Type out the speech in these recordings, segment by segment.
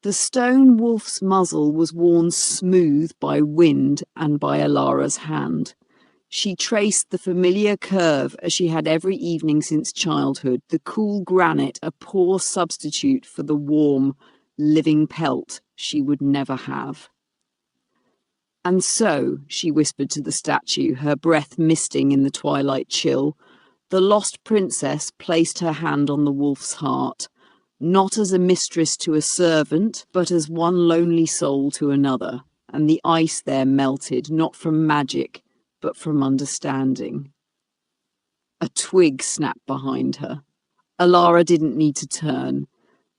The stone wolf's muzzle was worn smooth by wind and by Elara's hand. She traced the familiar curve as she had every evening since childhood, the cool granite a poor substitute for the warm, living pelt she would never have. "And so," she whispered to the statue, her breath misting in the twilight chill, the lost princess placed her hand on the wolf's heart, not as a mistress to a servant, but as one lonely soul to another, and the ice there melted, not from magic, but from understanding. A twig snapped behind her. Elara didn't need to turn.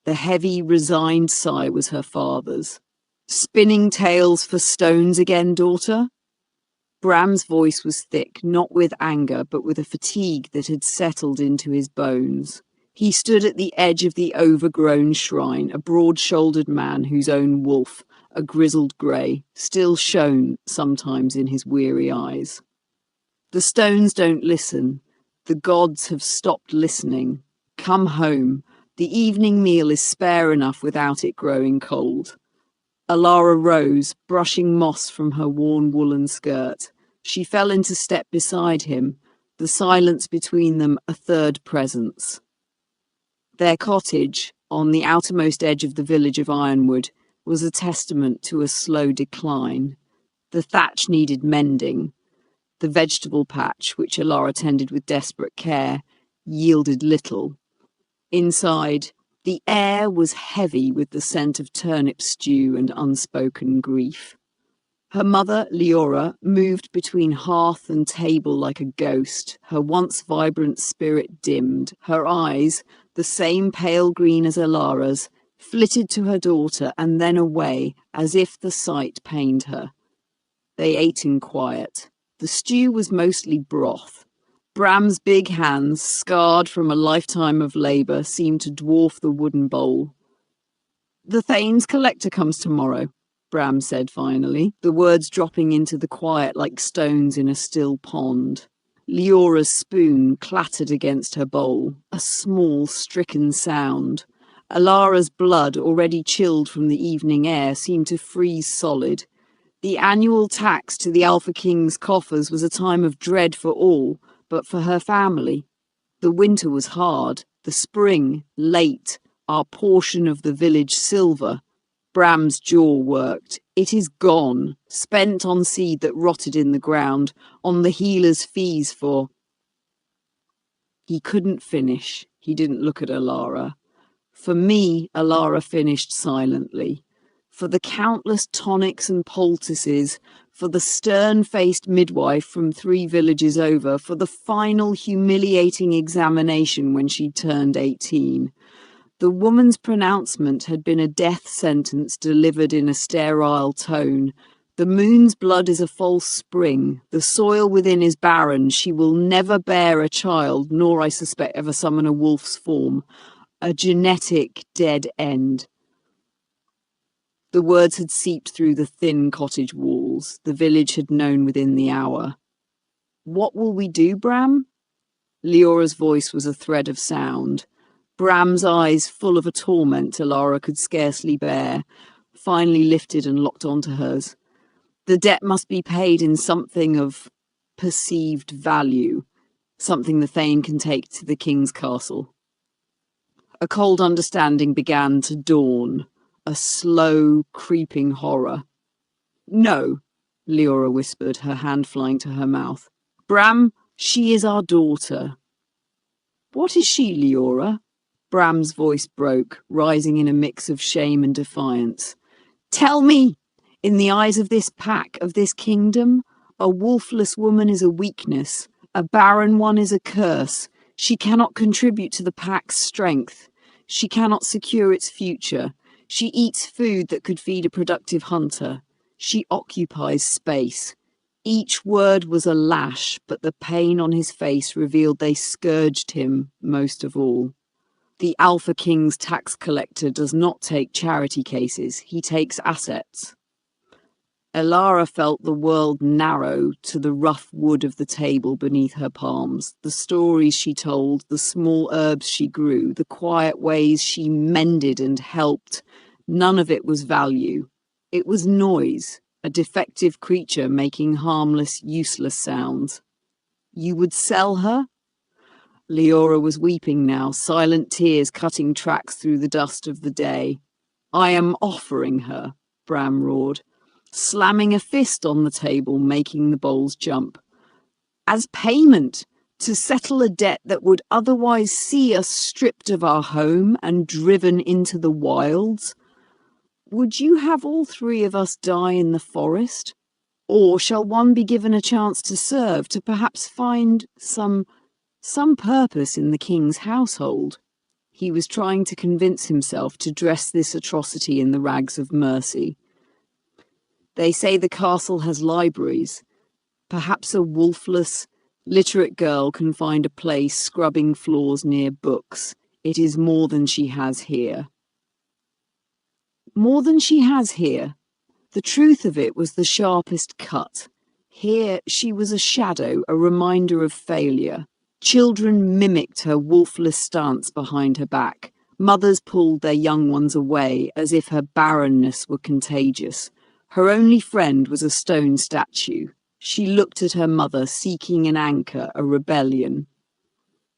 The heavy, resigned sigh was her father's. "Spinning tales for stones again, daughter?" Bram's voice was thick, not with anger, but with a fatigue that had settled into his bones. He stood at the edge of the overgrown shrine, a broad-shouldered man whose own wolf, a grizzled grey, still shone sometimes in his weary eyes. "The stones don't listen. The gods have stopped listening. Come home. The evening meal is spare enough without it growing cold." Elara rose, brushing moss from her worn woolen skirt. She fell into step beside him, the silence between them a third presence. Their cottage, on the outermost edge of the village of Ironwood, was a testament to a slow decline. The thatch needed mending. The vegetable patch, which Elara tended with desperate care, yielded little. Inside, the air was heavy with the scent of turnip stew and unspoken grief. Her mother, Leora, moved between hearth and table like a ghost, her once vibrant spirit dimmed. Her eyes, the same pale green as Elara's, flitted to her daughter and then away, as if the sight pained her. They ate in quiet. The stew was mostly broth. Bram's big hands, scarred from a lifetime of labour, seemed to dwarf the wooden bowl. "The Thane's collector comes tomorrow," Bram said finally, the words dropping into the quiet like stones in a still pond. Leora's spoon clattered against her bowl, a small, stricken sound. Elara's blood, already chilled from the evening air, seemed to freeze solid. The annual tax to the Alpha King's coffers was a time of dread for all, but for her family. The winter was hard, the spring late, our portion of the village silver. Bram's jaw worked. "It is gone, spent on seed that rotted in the ground, on the healer's fees for—" He couldn't finish. He didn't look at Elara. "For me," Elara finished silently. "For the countless tonics and poultices, for the stern-faced midwife from 3 villages over, for the final humiliating examination when she turned 18. The woman's pronouncement had been a death sentence delivered in a sterile tone. The moon's blood is a false spring. The soil within is barren. She will never bear a child, nor, I suspect, ever summon a wolf's form. A genetic dead end." The words had seeped through the thin cottage walls. The village had known within the hour. "What will we do, Bram?" Leora's voice was a thread of sound. Bram's eyes, full of a torment Elara could scarcely bear, finally lifted and locked onto hers. "The debt must be paid in something of perceived value, something the Thane can take to the king's castle." A cold understanding began to dawn, a slow, creeping horror. "No," Leora whispered, her hand flying to her mouth. "Bram, she is our daughter." "What is she, Leora?" Bram's voice broke, rising in a mix of shame and defiance. "Tell me! In the eyes of this pack, of this kingdom, a wolfless woman is a weakness. A barren one is a curse. She cannot contribute to the pack's strength. She cannot secure its future. She eats food that could feed a productive hunter. She occupies space." Each word was a lash, but the pain on his face revealed they scourged him most of all. "The Alpha King's tax collector does not take charity cases. He takes assets." Elara felt the world narrow to the rough wood of the table beneath her palms, the stories she told, the small herbs she grew, the quiet ways she mended and helped, None of it was value. It was noise, a defective creature making harmless, useless sounds. You would sell her? Leora was weeping now, silent tears cutting tracks through the dust of the day. I am offering her, Bram roared, slamming a fist on the table, making the bowls jump. As payment, to settle a debt that would otherwise see us stripped of our home and driven into the wilds? Would you have all three of us die in the forest? Or shall one be given a chance to serve, to perhaps find some purpose in the king's household? He was trying to convince himself to dress this atrocity in the rags of mercy. They say the castle has libraries. Perhaps a wolfless, literate girl can find a place scrubbing floors near books. It is more than she has here. More than she has here. The truth of it was the sharpest cut. Here she was a shadow, a reminder of failure. Children mimicked her wolfless stance behind her back. Mothers pulled their young ones away as if her barrenness were contagious. Her only friend was a stone statue. She looked at her mother, seeking an anchor, a rebellion.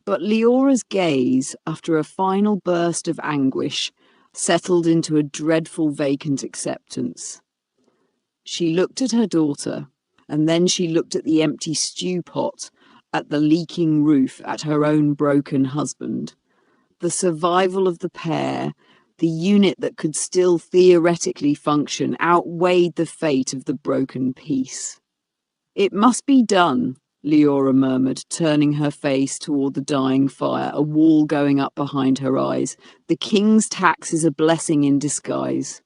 But Leora's gaze, after a final burst of anguish, settled into a dreadful vacant acceptance. She looked at her daughter, and then she looked at the empty stew pot, at the leaking roof, at her own broken husband. The survival of the pair, the unit that could still theoretically function, outweighed the fate of the broken piece. It must be done, Leora murmured, turning her face toward the dying fire, a wall going up behind her eyes. The king's tax is a blessing in disguise.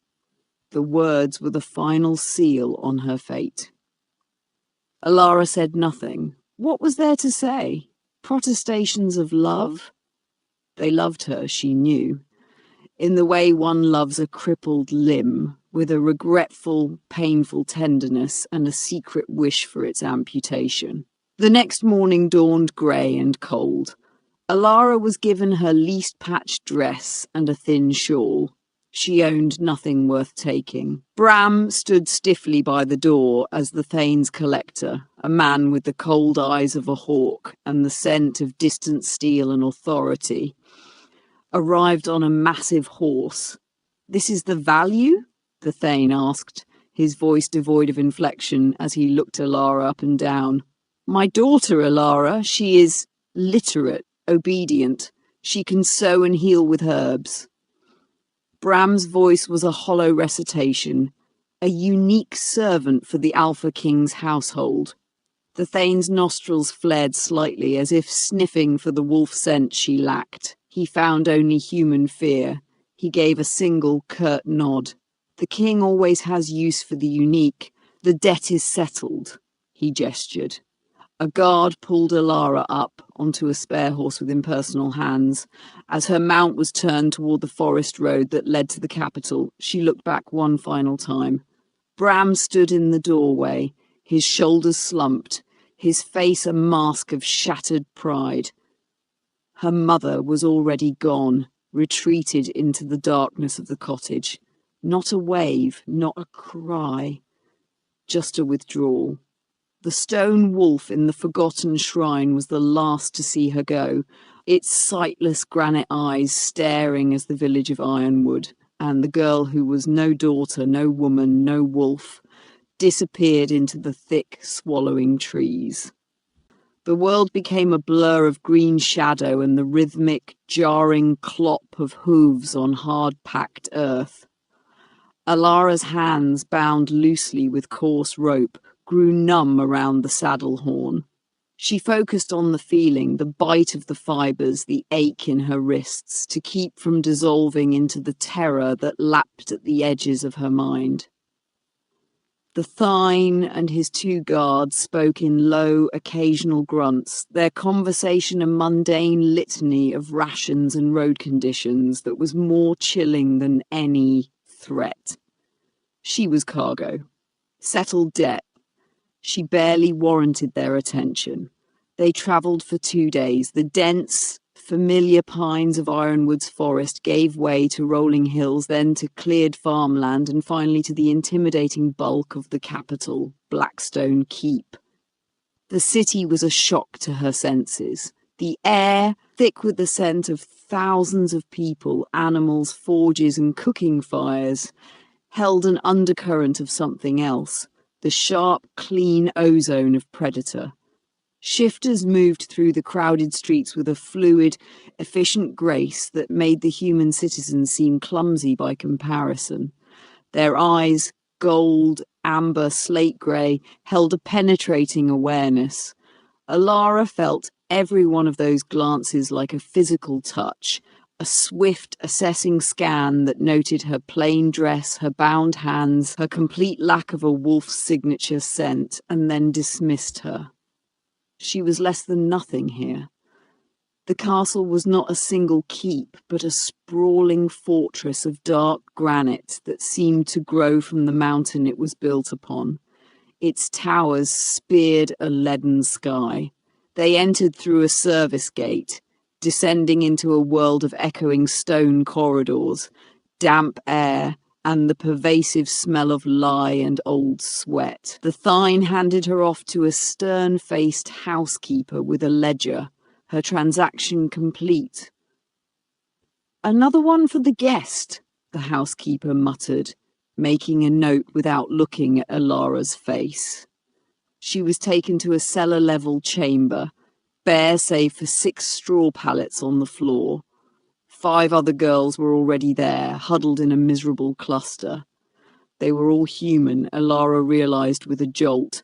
The words were the final seal on her fate. Elara said nothing. What was there to say? Protestations of love? They loved her, she knew, in the way one loves a crippled limb, with a regretful, painful tenderness and a secret wish for its amputation. The next morning dawned grey and cold. Elara was given her least patched dress and a thin shawl. She owned nothing worth taking. Bram stood stiffly by the door as the Thane's collector, a man with the cold eyes of a hawk and the scent of distant steel and authority, arrived on a massive horse. "This is the value?" the Thane asked, his voice devoid of inflection as he looked Elara up and down. "My daughter, Elara, she is literate, obedient. She can sew and heal with herbs." Bram's voice was a hollow recitation, a unique servant for the Alpha King's household. The Thane's nostrils flared slightly, as if sniffing for the wolf scent she lacked. He found only human fear. He gave a single, curt nod. "The king always has use for the unique. The debt is settled," he gestured. A guard pulled Elara up onto a spare horse with impersonal hands. As her mount was turned toward the forest road that led to the capital, she looked back one final time. Bram stood in the doorway, his shoulders slumped, his face a mask of shattered pride. Her mother was already gone, retreated into the darkness of the cottage. Not a wave, not a cry, just a withdrawal. The stone wolf in the forgotten shrine was the last to see her go, its sightless granite eyes staring as the village of Ironwood, and the girl who was no daughter, no woman, no wolf, disappeared into the thick, swallowing trees. The world became a blur of green shadow and the rhythmic, jarring clop of hooves on hard-packed earth. Alara's hands, bound loosely with coarse rope, grew numb around the saddle horn. She focused on the feeling, the bite of the fibres, the ache in her wrists, to keep from dissolving into the terror that lapped at the edges of her mind. The Thane and his two guards spoke in low, occasional grunts, their conversation a mundane litany of rations and road conditions that was more chilling than any threat. She was cargo. Settled debt. She barely warranted their attention. They travelled for 2 days, the dense, Familiar pines of Ironwood's forest gave way to rolling hills, then to cleared farmland, and finally to the intimidating bulk of the capital, Blackstone Keep. The city was a shock to her senses. The air, thick with the scent of thousands of people, animals, forges, and cooking fires, held an undercurrent of something else, the sharp, clean ozone of predator. Shifters moved through the crowded streets with a fluid, efficient grace that made the human citizens seem clumsy by comparison. Their eyes, gold, amber, slate grey, held a penetrating awareness. Elara felt every one of those glances like a physical touch, a swift, assessing scan that noted her plain dress, her bound hands, her complete lack of a wolf's signature scent, and then dismissed her. She was less than nothing here. The castle was not a single keep, but a sprawling fortress of dark granite that seemed to grow from the mountain it was built upon. Its towers speared a leaden sky. They entered through a service gate, descending into a world of echoing stone corridors, damp air, and the pervasive smell of lye and old sweat. The Thine handed her off to a stern-faced housekeeper with a ledger, her transaction complete. "Another one for the guest," the housekeeper muttered, making a note without looking at Elara's face. She was taken to a cellar-level chamber, bare save for 6 straw pallets on the floor. 5 other girls were already there, huddled in a miserable cluster. They were all human, Elara realized with a jolt.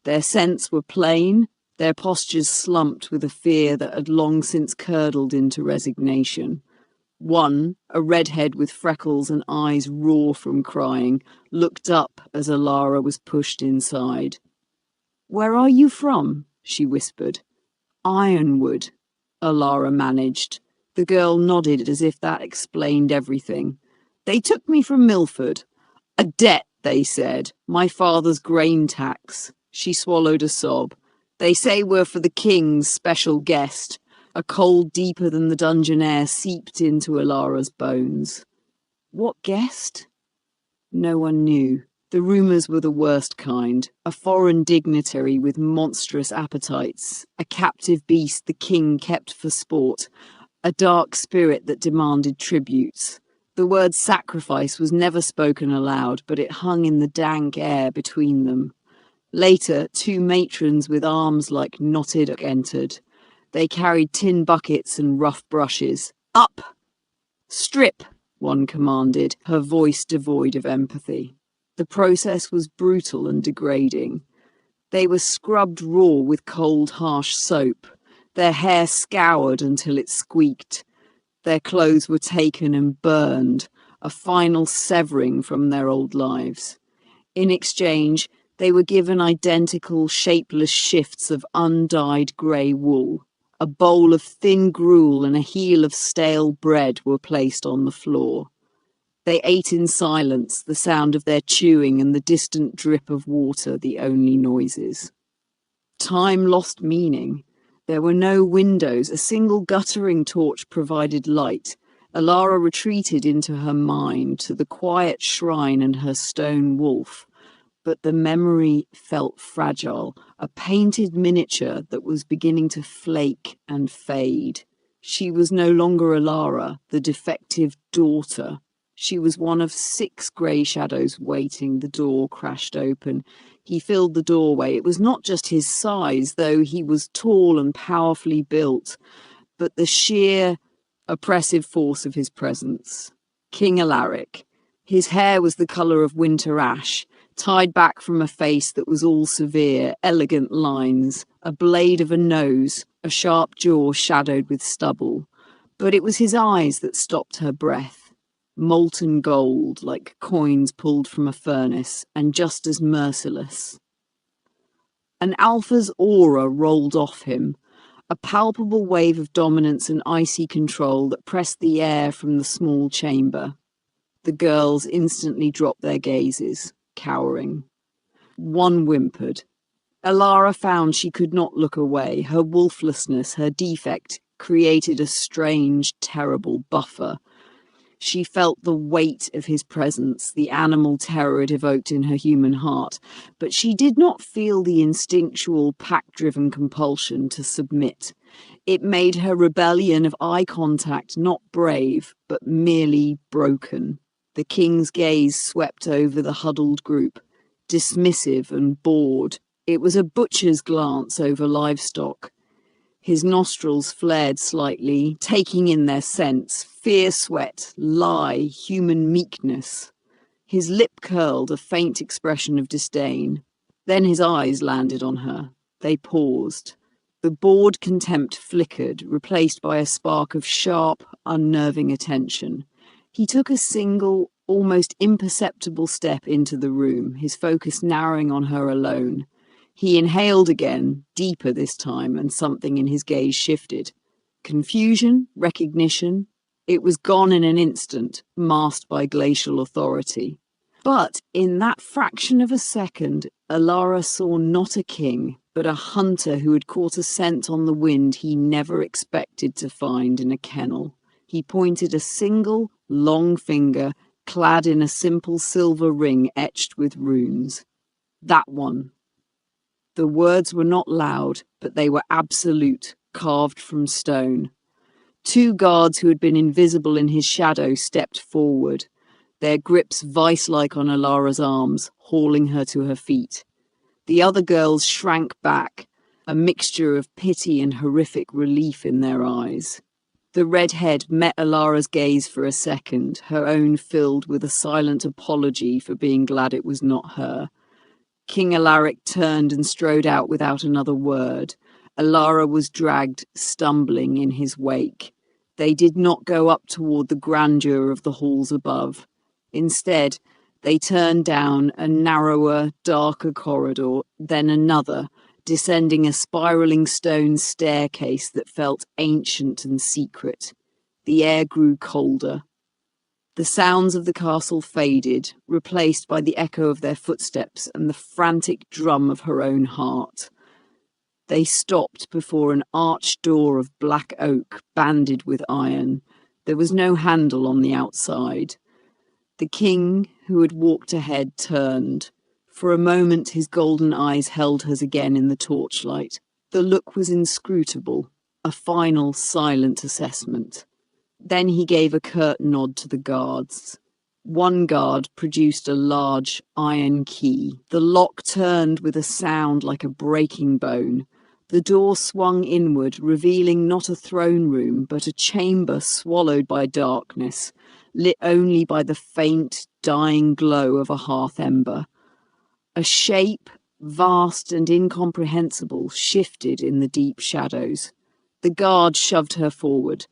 Their scents were plain, their postures slumped with a fear that had long since curdled into resignation. One, a redhead with freckles and eyes raw from crying, looked up as Elara was pushed inside. "Where are you from?" she whispered. "Ironwood," Elara managed. The girl nodded as if that explained everything. "They took me from Milford. A debt, they said. My father's grain tax." She swallowed a sob. "They say we're for the king's special guest." A cold deeper than the dungeon air seeped into Elara's bones. What guest? No one knew. The rumours were the worst kind. A foreign dignitary with monstrous appetites. A captive beast the king kept for sport. A dark spirit that demanded tributes. The word sacrifice was never spoken aloud, but it hung in the dank air between them. Later, 2 matrons with arms like knotted entered. They carried tin buckets and rough brushes. "Up! Strip!" one commanded, her voice devoid of empathy. The process was brutal and degrading. They were scrubbed raw with cold, harsh soap, their hair scoured until it squeaked. Their clothes were taken and burned, a final severing from their old lives. In exchange, they were given identical, shapeless shifts of undyed grey wool. A bowl of thin gruel and a heel of stale bread were placed on the floor. They ate in silence, the sound of their chewing and the distant drip of water the only noises. Time lost meaning. There were no windows, a single guttering torch provided light. Elara retreated into her mind, to the quiet shrine and her stone wolf. But the memory felt fragile, a painted miniature that was beginning to flake and fade. She was no longer Elara, the defective daughter. She was one of 6 grey shadows waiting. The door crashed open. He filled the doorway. It was not just his size, though he was tall and powerfully built, but the sheer, oppressive force of his presence. King Alaric. His hair was the colour of winter ash, tied back from a face that was all severe, elegant lines, a blade of a nose, a sharp jaw shadowed with stubble. But it was his eyes that stopped her breath. Molten gold, like coins pulled from a furnace, and just as merciless. An alpha's aura rolled off him, a palpable wave of dominance and icy control that pressed the air from the small chamber. The girls instantly dropped their gazes, cowering. One whimpered. Elara found she could not look away. Her wolflessness, her defect, created a strange, terrible buffer. She felt the weight of his presence, the animal terror it evoked in her human heart, but she did not feel the instinctual, pack-driven compulsion to submit. It made her rebellion of eye contact not brave, but merely broken. The king's gaze swept over the huddled group, dismissive and bored. It was a butcher's glance over livestock. His nostrils flared slightly, taking in their scents, fear sweat, lie, human meekness. His lip curled, a faint expression of disdain. Then his eyes landed on her. They paused. The bored contempt flickered, replaced by a spark of sharp, unnerving attention. He took a single, almost imperceptible step into the room, his focus narrowing on her alone. He inhaled again, deeper this time, and something in his gaze shifted. Confusion? Recognition? It was gone in an instant, masked by glacial authority. But in that fraction of a second, Elara saw not a king, but a hunter who had caught a scent on the wind he never expected to find in a kennel. He pointed a single, long finger, clad in a simple silver ring etched with runes. That one. The words were not loud, but they were absolute, carved from stone. Two guards who had been invisible in his shadow stepped forward, their grips vice-like on Elara's arms, hauling her to her feet. The other girls shrank back, a mixture of pity and horrific relief in their eyes. The redhead met Elara's gaze for a second, her own filled with a silent apology for being glad it was not her. King Alaric turned and strode out without another word. Elara was dragged, stumbling, in his wake. They did not go up toward the grandeur of the halls above. Instead, they turned down a narrower, darker corridor, then another, descending a spiraling stone staircase that felt ancient and secret. The air grew colder. The sounds of the castle faded, replaced by the echo of their footsteps and the frantic drum of her own heart. They stopped before an arched door of black oak banded with iron. There was no handle on the outside. The king, who had walked ahead, turned. For a moment his golden eyes held hers again in the torchlight. The look was inscrutable, a final silent assessment. Then he gave a curt nod to the guards. One guard produced a large iron key. The lock turned with a sound like a breaking bone. The door swung inward, revealing not a throne room, but a chamber swallowed by darkness, lit only by the faint, dying glow of a hearth ember. A shape, vast and incomprehensible, shifted in the deep shadows. The guard shoved her forward.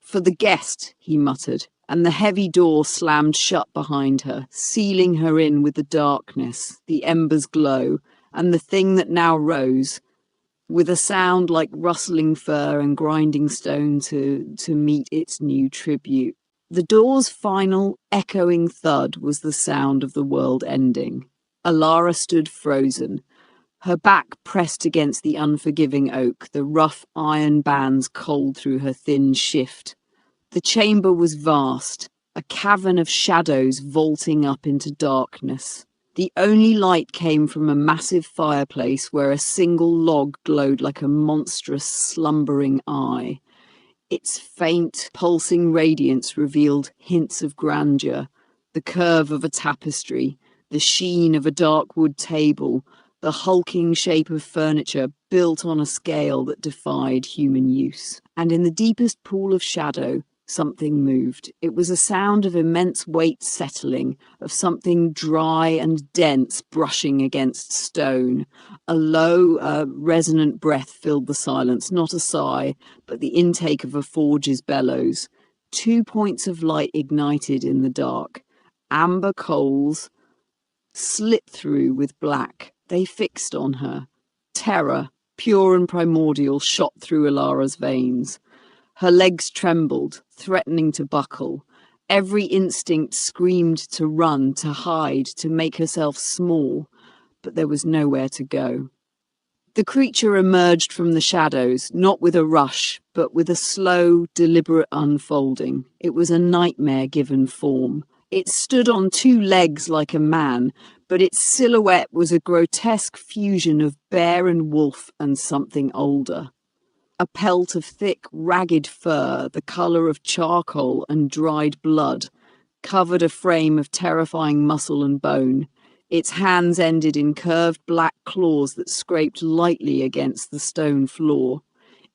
"For the guest," he muttered, and the heavy door slammed shut behind her, sealing her in with the darkness, the ember's glow, and the thing that now rose, with a sound like rustling fur and grinding stone to meet its new tribute. The door's final, echoing thud was the sound of the world ending. Elara stood frozen, her back pressed against the unforgiving oak, the rough iron bands cold through her thin shift. The chamber was vast, a cavern of shadows vaulting up into darkness. The only light came from a massive fireplace where a single log glowed like a monstrous, slumbering eye. Its faint, pulsing radiance revealed hints of grandeur, the curve of a tapestry, the sheen of a dark wood table, the hulking shape of furniture built on a scale that defied human use. And in the deepest pool of shadow, something moved. It was a sound of immense weight settling, of something dry and dense brushing against stone. A low, resonant breath filled the silence, not a sigh, but the intake of a forge's bellows. 2 points of light ignited in the dark. Amber coals, slit through with black. They fixed on her. Terror, pure and primordial, shot through Elara's veins. Her legs trembled, threatening to buckle. Every instinct screamed to run, to hide, to make herself small, but there was nowhere to go. The creature emerged from the shadows, not with a rush, but with a slow, deliberate unfolding. It was a nightmare given form. It stood on two legs like a man, but its silhouette was a grotesque fusion of bear and wolf and something older. A pelt of thick, ragged fur, the colour of charcoal and dried blood, covered a frame of terrifying muscle and bone. Its hands ended in curved black claws that scraped lightly against the stone floor.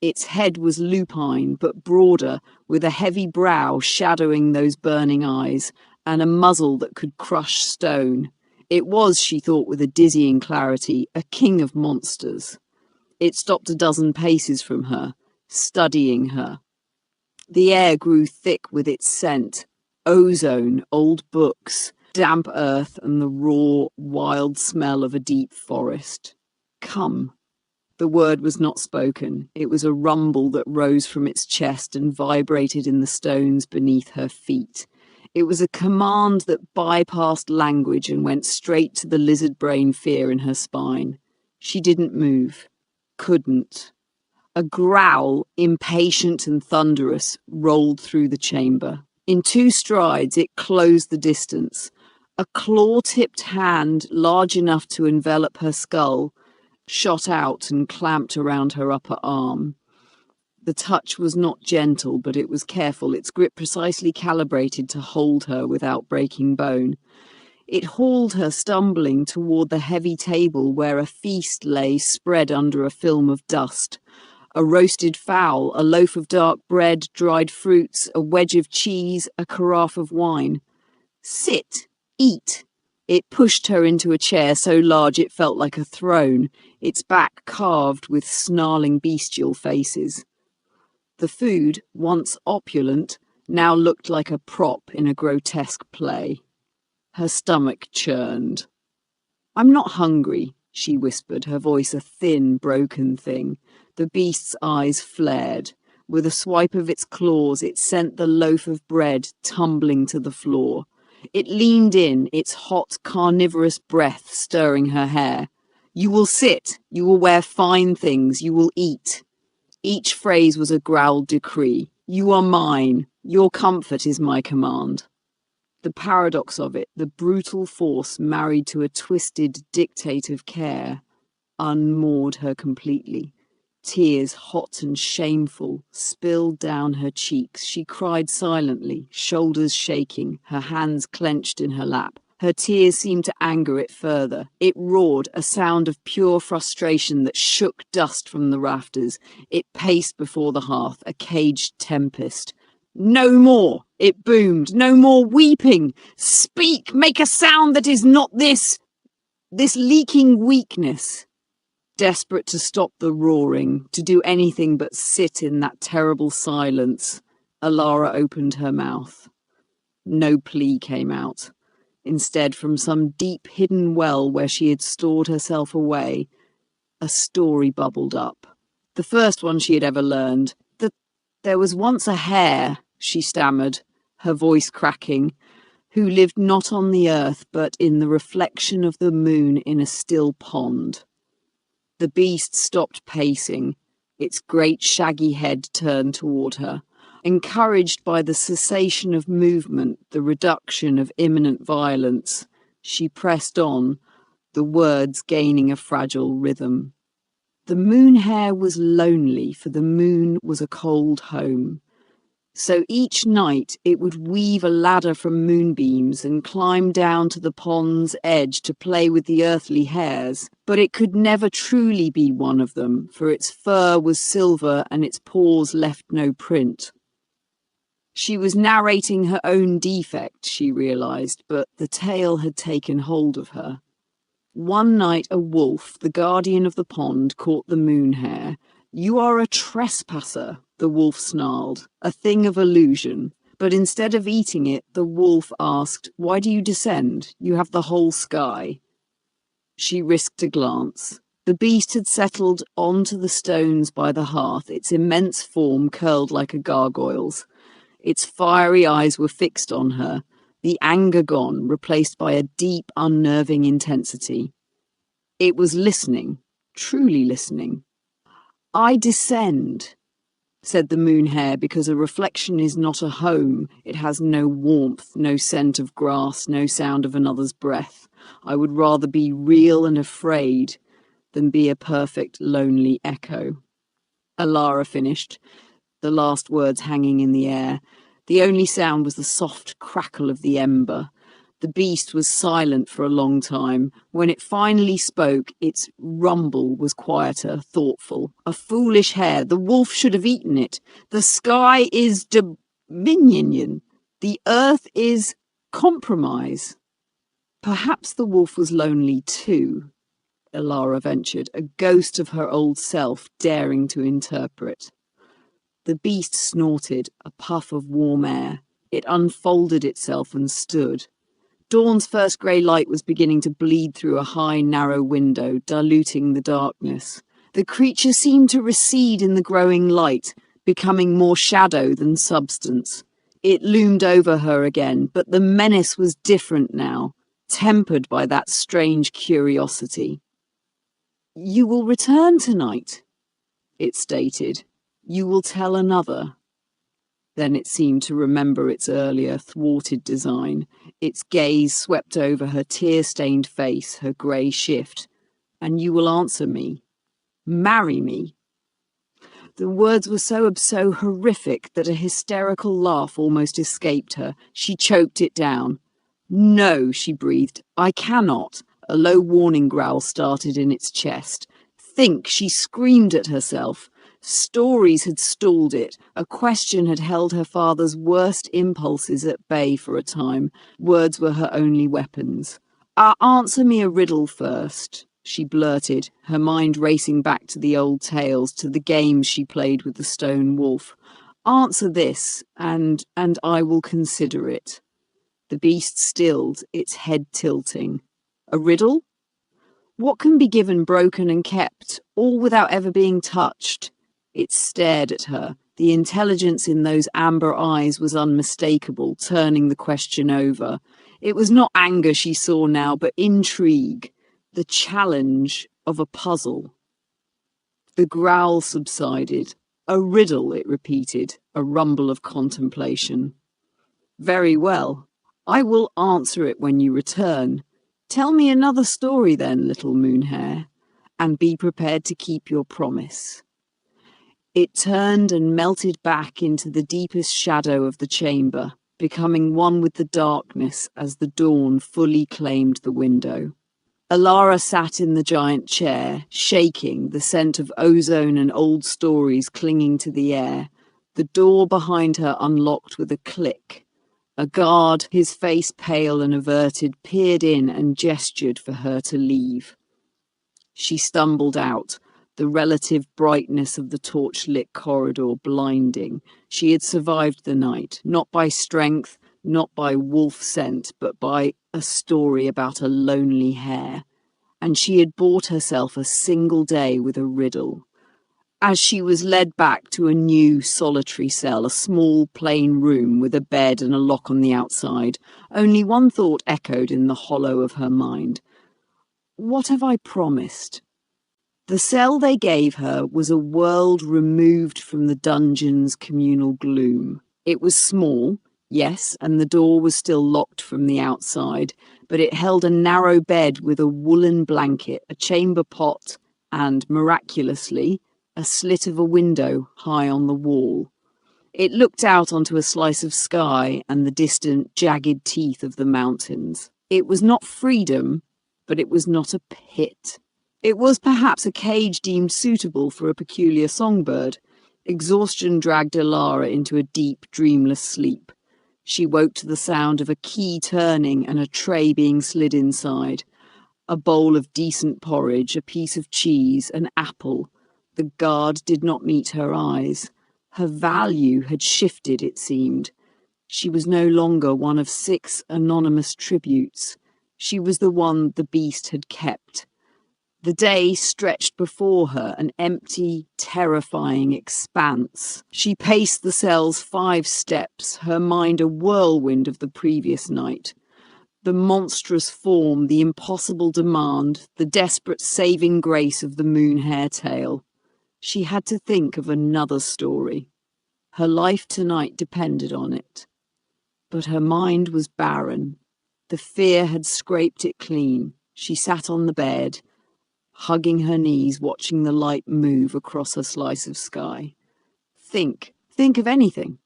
Its head was lupine, but broader, with a heavy brow shadowing those burning eyes, and a muzzle that could crush stone. It was, she thought with a dizzying clarity, a king of monsters. It stopped a dozen paces from her, studying her. The air grew thick with its scent. Ozone, old books, damp earth, and the raw, wild smell of a deep forest. Come. The word was not spoken. It was a rumble that rose from its chest and vibrated in the stones beneath her feet. It was a command that bypassed language and went straight to the lizard brain fear in her spine. She didn't move. Couldn't. A growl, impatient and thunderous, rolled through the chamber. In 2 strides, it closed the distance. A claw-tipped hand, large enough to envelop her skull, shot out and clamped around her upper arm. The touch was not gentle, but it was careful, its grip precisely calibrated to hold her without breaking bone. It hauled her stumbling toward the heavy table where a feast lay spread under a film of dust. A roasted fowl, a loaf of dark bread, dried fruits, a wedge of cheese, a carafe of wine. Sit, eat. It pushed her into a chair so large it felt like a throne, its back carved with snarling bestial faces. The food, once opulent, now looked like a prop in a grotesque play. Her stomach churned. "I'm not hungry," she whispered, her voice a thin, broken thing. The beast's eyes flared. With a swipe of its claws, it sent the loaf of bread tumbling to the floor. It leaned in, its hot, carnivorous breath stirring her hair. "You will sit, you will wear fine things, you will eat." Each phrase was a growled decree. "You are mine. Your comfort is my command." The paradox of it, the brutal force married to a twisted dictate of care, unmoored her completely. Tears, hot and shameful, spilled down her cheeks. She cried silently, shoulders shaking, her hands clenched in her lap. Her tears seemed to anger it further. It roared, a sound of pure frustration that shook dust from the rafters. It paced before the hearth, a caged tempest. "No more!" it boomed. "No more weeping! Speak! Make a sound that is not this leaking weakness." Desperate to stop the roaring, to do anything but sit in that terrible silence, Elara opened her mouth. No plea came out. Instead, from some deep hidden well where she had stored herself away, a story bubbled up. The first one she had ever learned. That there was once a hare, she stammered, her voice cracking, who lived not on the earth but in the reflection of the moon in a still pond. The beast stopped pacing, its great shaggy head turned toward her. Encouraged by the cessation of movement, the reduction of imminent violence, she pressed on, the words gaining a fragile rhythm. The moon hare was lonely, for the moon was a cold home. So each night it would weave a ladder from moonbeams and climb down to the pond's edge to play with the earthly hares, but it could never truly be one of them, for its fur was silver and its paws left no print. She was narrating her own defect, she realized, but the tale had taken hold of her. One night a wolf, the guardian of the pond, caught the moon hare. "You are a trespasser," the wolf snarled, a thing of illusion. But instead of eating it, the wolf asked, "Why do you descend? You have the whole sky." She risked a glance. The beast had settled onto the stones by the hearth, its immense form curled like a gargoyle's. Its fiery eyes were fixed on her, the anger gone, replaced by a deep, unnerving intensity. It was listening, truly listening. "I descend," said the moon hare, "because a reflection is not a home. It has no warmth, no scent of grass, no sound of another's breath. I would rather be real and afraid than be a perfect lonely echo." Elara finished, the last words hanging in the air. The only sound was the soft crackle of the ember. The beast was silent for a long time. When it finally spoke, its rumble was quieter, thoughtful. "A foolish hare. The wolf should have eaten it. The sky is dominion. The earth is compromise." "Perhaps the wolf was lonely too," Elara ventured, a ghost of her old self daring to interpret. The beast snorted, a puff of warm air. It unfolded itself and stood. Dawn's first grey light was beginning to bleed through a high, narrow window, diluting the darkness. The creature seemed to recede in the growing light, becoming more shadow than substance. It loomed over her again, but the menace was different now, tempered by that strange curiosity. "You will return tonight," it stated. "You will tell another." Then it seemed to remember its earlier thwarted design. Its gaze swept over her tear-stained face, her grey shift. "And you will answer me. Marry me." The words were so horrific that a hysterical laugh almost escaped her. She choked it down. "No," she breathed. "I cannot." A low warning growl started in its chest. "Think," she screamed at herself. Stories had stalled it. A question had held her father's worst impulses at bay for a time. Words were her only weapons. "Answer me a riddle first," she blurted, her mind racing back to the old tales, to the games she played with the stone wolf. "Answer this, and I will consider it." The beast stilled, its head tilting. "A riddle? What can be given broken and kept, all without ever being touched?" It stared at her. The intelligence in those amber eyes was unmistakable, turning the question over. It was not anger she saw now, but intrigue, the challenge of a puzzle. The growl subsided. "A riddle," it repeated, a rumble of contemplation. "Very well. I will answer it when you return. Tell me another story then, little moon hare, and be prepared to keep your promise." It turned and melted back into the deepest shadow of the chamber, becoming one with the darkness as the dawn fully claimed the window. Elara sat in the giant chair, shaking, the scent of ozone and old stories clinging to the air. The door behind her unlocked with a click. A guard, his face pale and averted, peered in and gestured for her to leave. She stumbled out, the relative brightness of the torch-lit corridor blinding. She had survived the night, not by strength, not by wolf scent, but by a story about a lonely hare. And she had bought herself a single day with a riddle. As she was led back to a new solitary cell, a small plain room with a bed and a lock on the outside, only one thought echoed in the hollow of her mind. What have I promised? The cell they gave her was a world removed from the dungeon's communal gloom. It was small, yes, and the door was still locked from the outside, but it held a narrow bed with a woolen blanket, a chamber pot, and, miraculously, a slit of a window high on the wall. It looked out onto a slice of sky and the distant, jagged teeth of the mountains. It was not freedom, but it was not a pit. It was perhaps a cage deemed suitable for a peculiar songbird. Exhaustion dragged Elara into a deep, dreamless sleep. She woke to the sound of a key turning and a tray being slid inside. A bowl of decent porridge, a piece of cheese, an apple. The guard did not meet her eyes. Her value had shifted, it seemed. She was no longer one of 6 anonymous tributes. She was the one the beast had kept. The day stretched before her, an empty, terrifying expanse. She paced the cell's 5 steps, her mind a whirlwind of the previous night. The monstrous form, the impossible demand, the desperate saving grace of the moon-hair tale. She had to think of another story. Her life tonight depended on it. But her mind was barren. The fear had scraped it clean. She sat on the bed, hugging her knees, watching the light move across her slice of sky. Think of anything.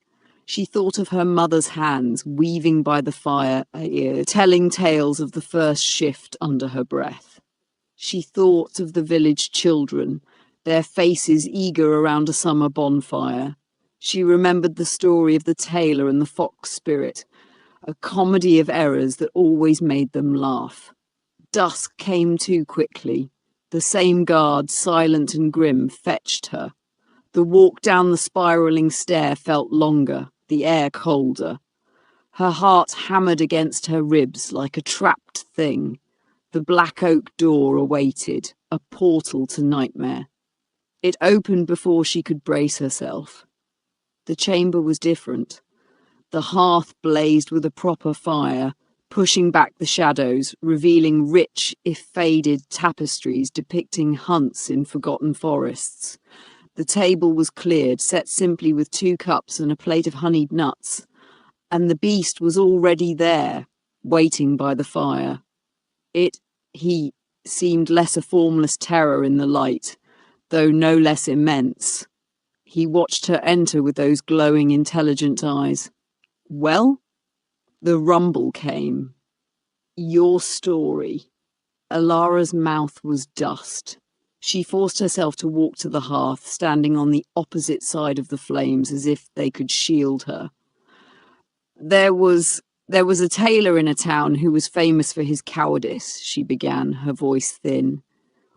She thought of her mother's hands weaving by the fire, telling tales of the first shift under her breath. She thought of the village children, their faces eager around a summer bonfire. She remembered the story of the tailor and the fox spirit, a comedy of errors that always made them laugh. Dusk came too quickly. The same guard, silent and grim, fetched her. The walk down the spiralling stair felt longer, the air colder. Her heart hammered against her ribs like a trapped thing. The black oak door awaited, a portal to nightmare. It opened before she could brace herself. The chamber was different. The hearth blazed with a proper fire, pushing back the shadows, revealing rich, if faded, tapestries depicting hunts in forgotten forests. The table was cleared, set simply with 2 cups and a plate of honeyed nuts, and the beast was already there, waiting by the fire. He seemed less a formless terror in the light, though no less immense. He watched her enter with those glowing, intelligent eyes. Well? The rumble came. Your story. Elara's mouth was dust. She forced herself to walk to the hearth, standing on the opposite side of the flames as if they could shield her. There was a tailor in a town who was famous for his cowardice, she began, her voice thin.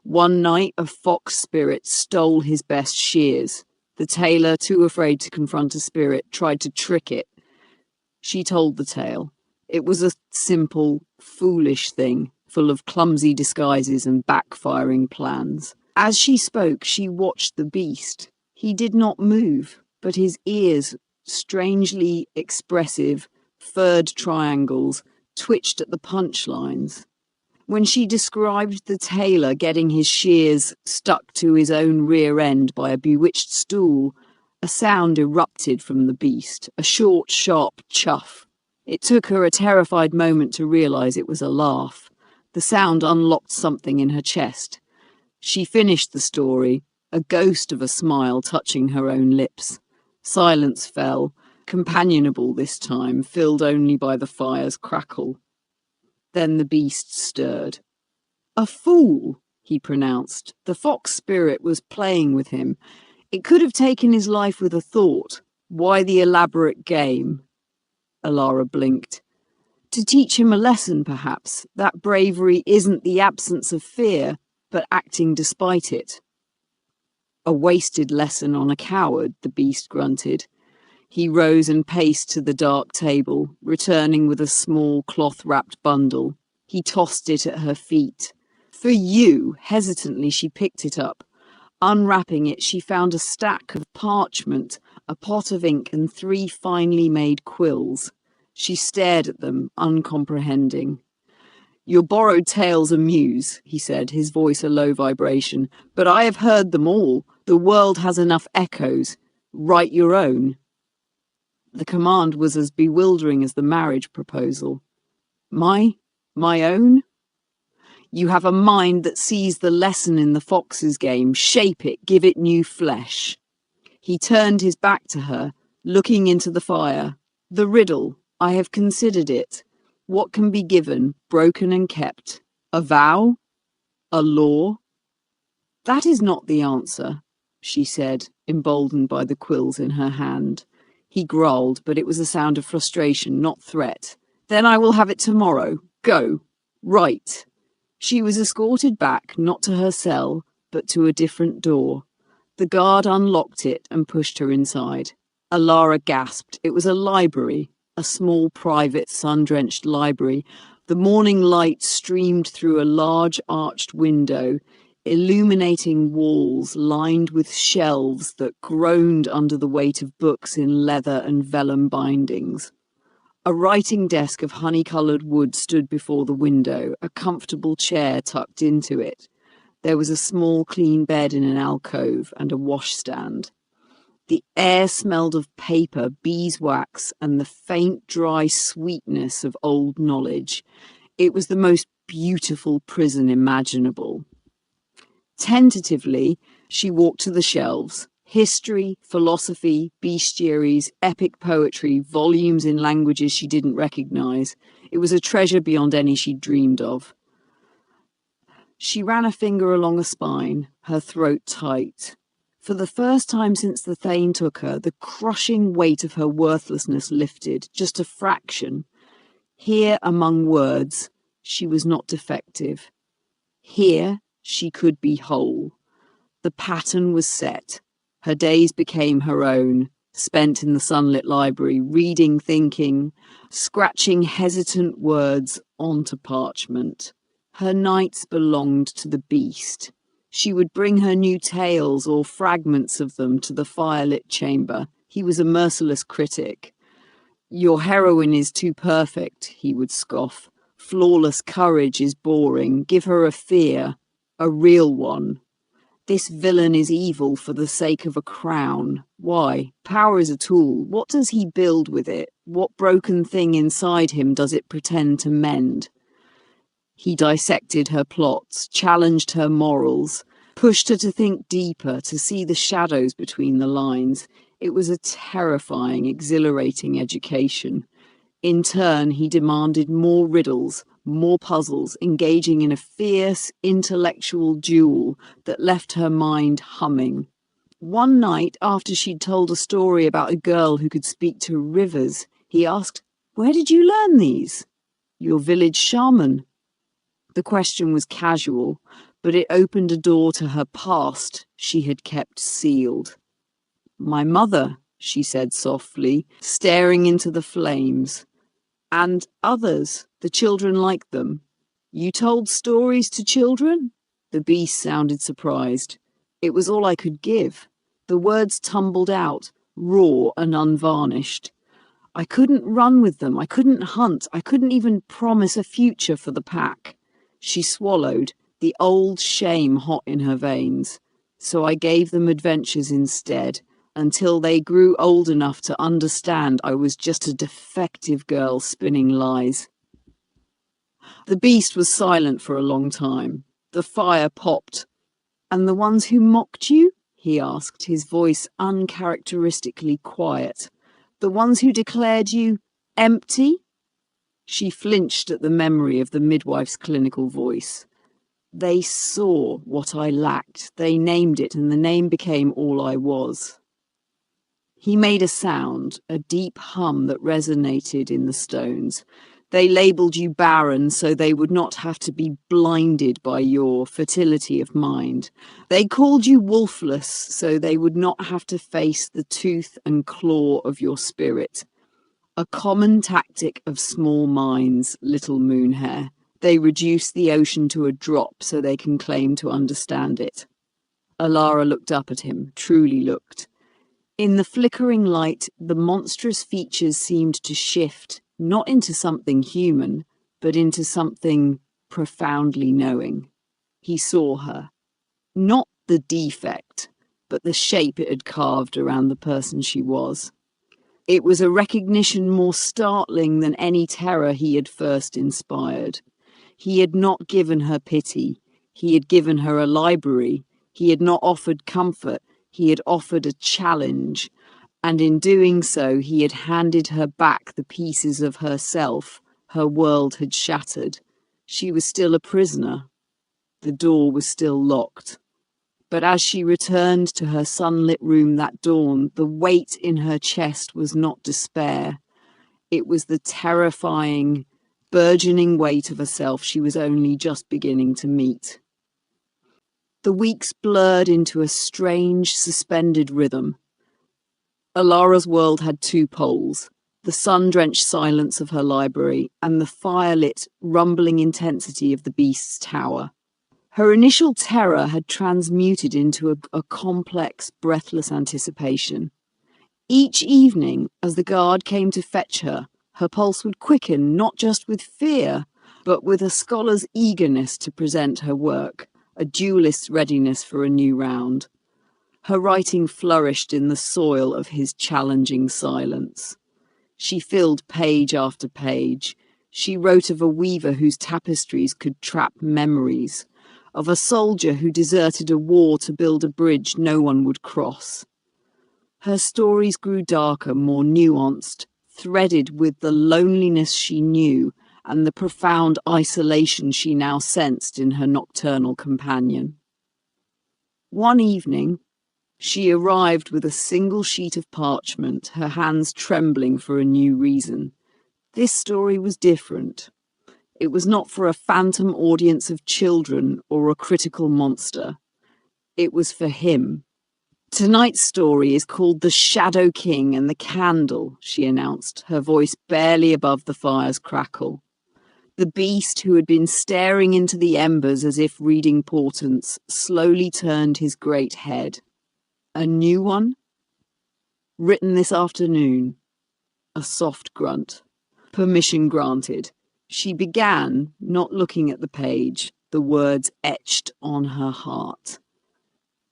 One night a fox spirit stole his best shears. The tailor, too afraid to confront a spirit, tried to trick it. She told the tale. It was a simple, foolish thing, full of clumsy disguises and backfiring plans. As she spoke, she watched the beast. He did not move, but his ears, strangely expressive, furred triangles, twitched at the punchlines. When she described the tailor getting his shears stuck to his own rear end by a bewitched stool, a sound erupted from the beast, a short, sharp chuff. It took her a terrified moment to realize it was a laugh. The sound unlocked something in her chest. She finished the story, a ghost of a smile touching her own lips. Silence fell, companionable this time, filled only by the fire's crackle. Then the beast stirred. A fool, he pronounced. The fox spirit was playing with him. It could have taken his life with a thought. Why the elaborate game? Elara blinked. To teach him a lesson, perhaps, that bravery isn't the absence of fear, but acting despite it. A wasted lesson on a coward, the beast grunted. He rose and paced to the dark table, returning with a small cloth-wrapped bundle. He tossed it at her feet. For you, hesitantly she picked it up. Unwrapping it, she found a stack of parchment, a pot of ink and 3 finely made quills. She stared at them, uncomprehending. Your borrowed tales amuse, he said, his voice a low vibration, but I have heard them all. The world has enough echoes. Write your own. The command was as bewildering as the marriage proposal. My own? You have a mind that sees the lesson in the fox's game. Shape it, give it new flesh. He turned his back to her, looking into the fire. The riddle, I have considered it. What can be given, broken and kept? A vow? A law? That is not the answer, she said, emboldened by the quills in her hand. He growled, but it was a sound of frustration, not threat. Then I will have it tomorrow. Go. Right. She was escorted back, not to her cell, but to a different door. The guard unlocked it and pushed her inside. Elara gasped. It was a library, a small, private, sun-drenched library. The morning light streamed through a large arched window, illuminating walls lined with shelves that groaned under the weight of books in leather and vellum bindings. A writing desk of honey-coloured wood stood before the window, a comfortable chair tucked into it. There was a small clean bed in an alcove and a washstand. The air smelled of paper, beeswax, and the faint, dry sweetness of old knowledge. It was the most beautiful prison imaginable. Tentatively, she walked to the shelves. History, philosophy, bestiaries, epic poetry, volumes in languages she didn't recognize. It was a treasure beyond any she'd dreamed of. She ran a finger along a spine, her throat tight. For the first time since the Thane took her, the crushing weight of her worthlessness lifted, just a fraction. Here, among words, she was not defective. Here, she could be whole. The pattern was set. Her days became her own, spent in the sunlit library, reading, thinking, scratching hesitant words onto parchment. Her nights belonged to the beast. She would bring her new tales or fragments of them to the firelit chamber. He was a merciless critic. "Your heroine is too perfect," he would scoff. "Flawless courage is boring. Give her a fear, a real one. This villain is evil for the sake of a crown. Why? Power is a tool. What does he build with it? What broken thing inside him does it pretend to mend?" He dissected her plots, challenged her morals, pushed her to think deeper, to see the shadows between the lines. It was a terrifying, exhilarating education. In turn, he demanded more riddles, more puzzles, engaging in a fierce, intellectual duel that left her mind humming. One night, after she'd told a story about a girl who could speak to rivers, he asked, "Where did you learn these?" "Your village shaman." The question was casual, but it opened a door to her past she had kept sealed. "My mother," she said softly, staring into the flames. "And others, the children like them." "You told stories to children?" The beast sounded surprised. It was all I could give. The words tumbled out, raw and unvarnished. I couldn't run with them, I couldn't hunt, I couldn't even promise a future for the pack. She swallowed, the old shame hot in her veins. So I gave them adventures instead, until they grew old enough to understand I was just a defective girl spinning lies. The beast was silent for a long time. The fire popped. "And the ones who mocked you?" he asked, his voice uncharacteristically quiet. "The ones who declared you empty?" She flinched at the memory of the midwife's clinical voice. "They saw what I lacked. They named it, and the name became all I was." He made a sound, a deep hum that resonated in the stones. "They labelled you Barren so they would not have to be blinded by your fertility of mind. They called you wolfless so they would not have to face the tooth and claw of your spirit. A common tactic of small minds, little moonhair. They reduce the ocean to a drop so they can claim to understand it." Elara looked up at him, truly looked. In the flickering light, the monstrous features seemed to shift, not into something human, but into something profoundly knowing. He saw her. Not the defect, but the shape it had carved around the person she was. It was a recognition more startling than any terror he had first inspired. He had not given her pity. He had given her a library. He had not offered comfort. He had offered a challenge. And in doing so, he had handed her back the pieces of herself her world had shattered. She was still a prisoner. The door was still locked. But as she returned to her sunlit room that dawn, the weight in her chest was not despair. It was the terrifying, burgeoning weight of a self she was only just beginning to meet. The weeks blurred into a strange, suspended rhythm. Alara's world had two poles, the sun-drenched silence of her library and the fire-lit, rumbling intensity of the beast's tower. Her initial terror had transmuted into a complex, breathless anticipation. Each evening, as the guard came to fetch her, Her pulse would quicken, not just with fear, but with a scholar's eagerness to present her work, a duelist's readiness for a new round. Her writing flourished in the soil of his challenging silence. She filled page after page. She wrote of a weaver whose tapestries could trap memories, of a soldier who deserted a war to build a bridge no one would cross. Her stories grew darker, more nuanced, threaded with the loneliness she knew and the profound isolation she now sensed in her nocturnal companion. One evening, she arrived with a single sheet of parchment, her hands trembling for a new reason. This story was different. It was not for a phantom audience of children or a critical monster. It was for him. Tonight's story is called The Shadow King and the Candle, she announced, her voice barely above the fire's crackle. The beast, who had been staring into the embers as if reading portents, slowly turned his great head. A new one? Written this afternoon. A soft grunt. Permission granted. She began, not looking at the page, the words etched on her heart.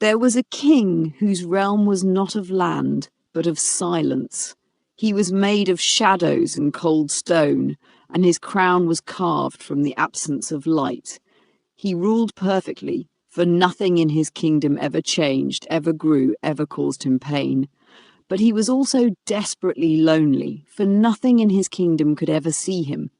There was a king whose realm was not of land, but of silence. He was made of shadows and cold stone, and his crown was carved from the absence of light. He ruled perfectly, for nothing in his kingdom ever changed, ever grew, ever caused him pain. But he was also desperately lonely, for nothing in his kingdom could ever see him.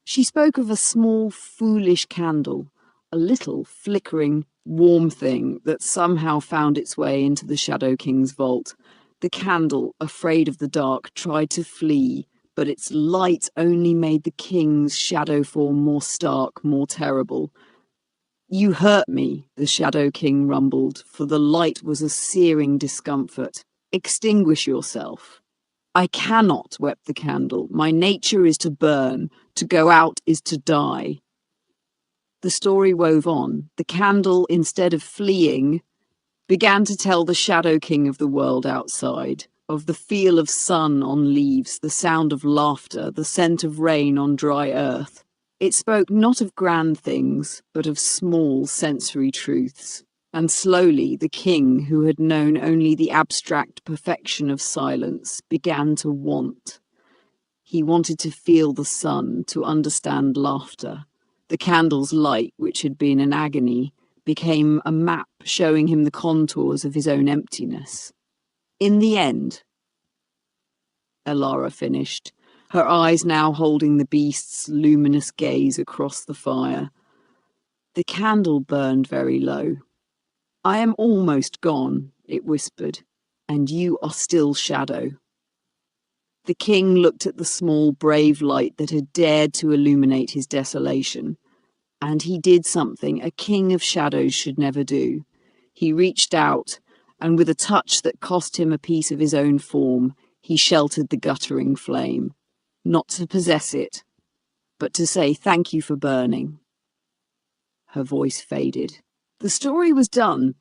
She spoke of a small, foolish candle, a little, flickering, warm thing that somehow found its way into the Shadow King's vault. The candle, afraid of the dark, tried to flee, but its light only made the king's shadow form more stark, more terrible. You hurt me, the Shadow King rumbled, for the light was a searing discomfort. Extinguish yourself. I cannot, wept the candle. My nature is to burn. To go out is to die. The story wove on. The candle, instead of fleeing, began to tell the Shadow King of the world outside, of the feel of sun on leaves, the sound of laughter, the scent of rain on dry earth. It spoke not of grand things, but of small sensory truths. And slowly the king, who had known only the abstract perfection of silence, began to want. He wanted to feel the sun, to understand laughter. The candle's light, which had been an agony, became a map showing him the contours of his own emptiness. In the end, Elara finished, her eyes now holding the beast's luminous gaze across the fire. The candle burned very low. I am almost gone, it whispered, and you are still shadow. The king looked at the small, brave light that had dared to illuminate his desolation, and he did something a king of shadows should never do. He reached out, and with a touch that cost him a piece of his own form, he sheltered the guttering flame, not to possess it, but to say thank you for burning. Her voice faded. The story was done.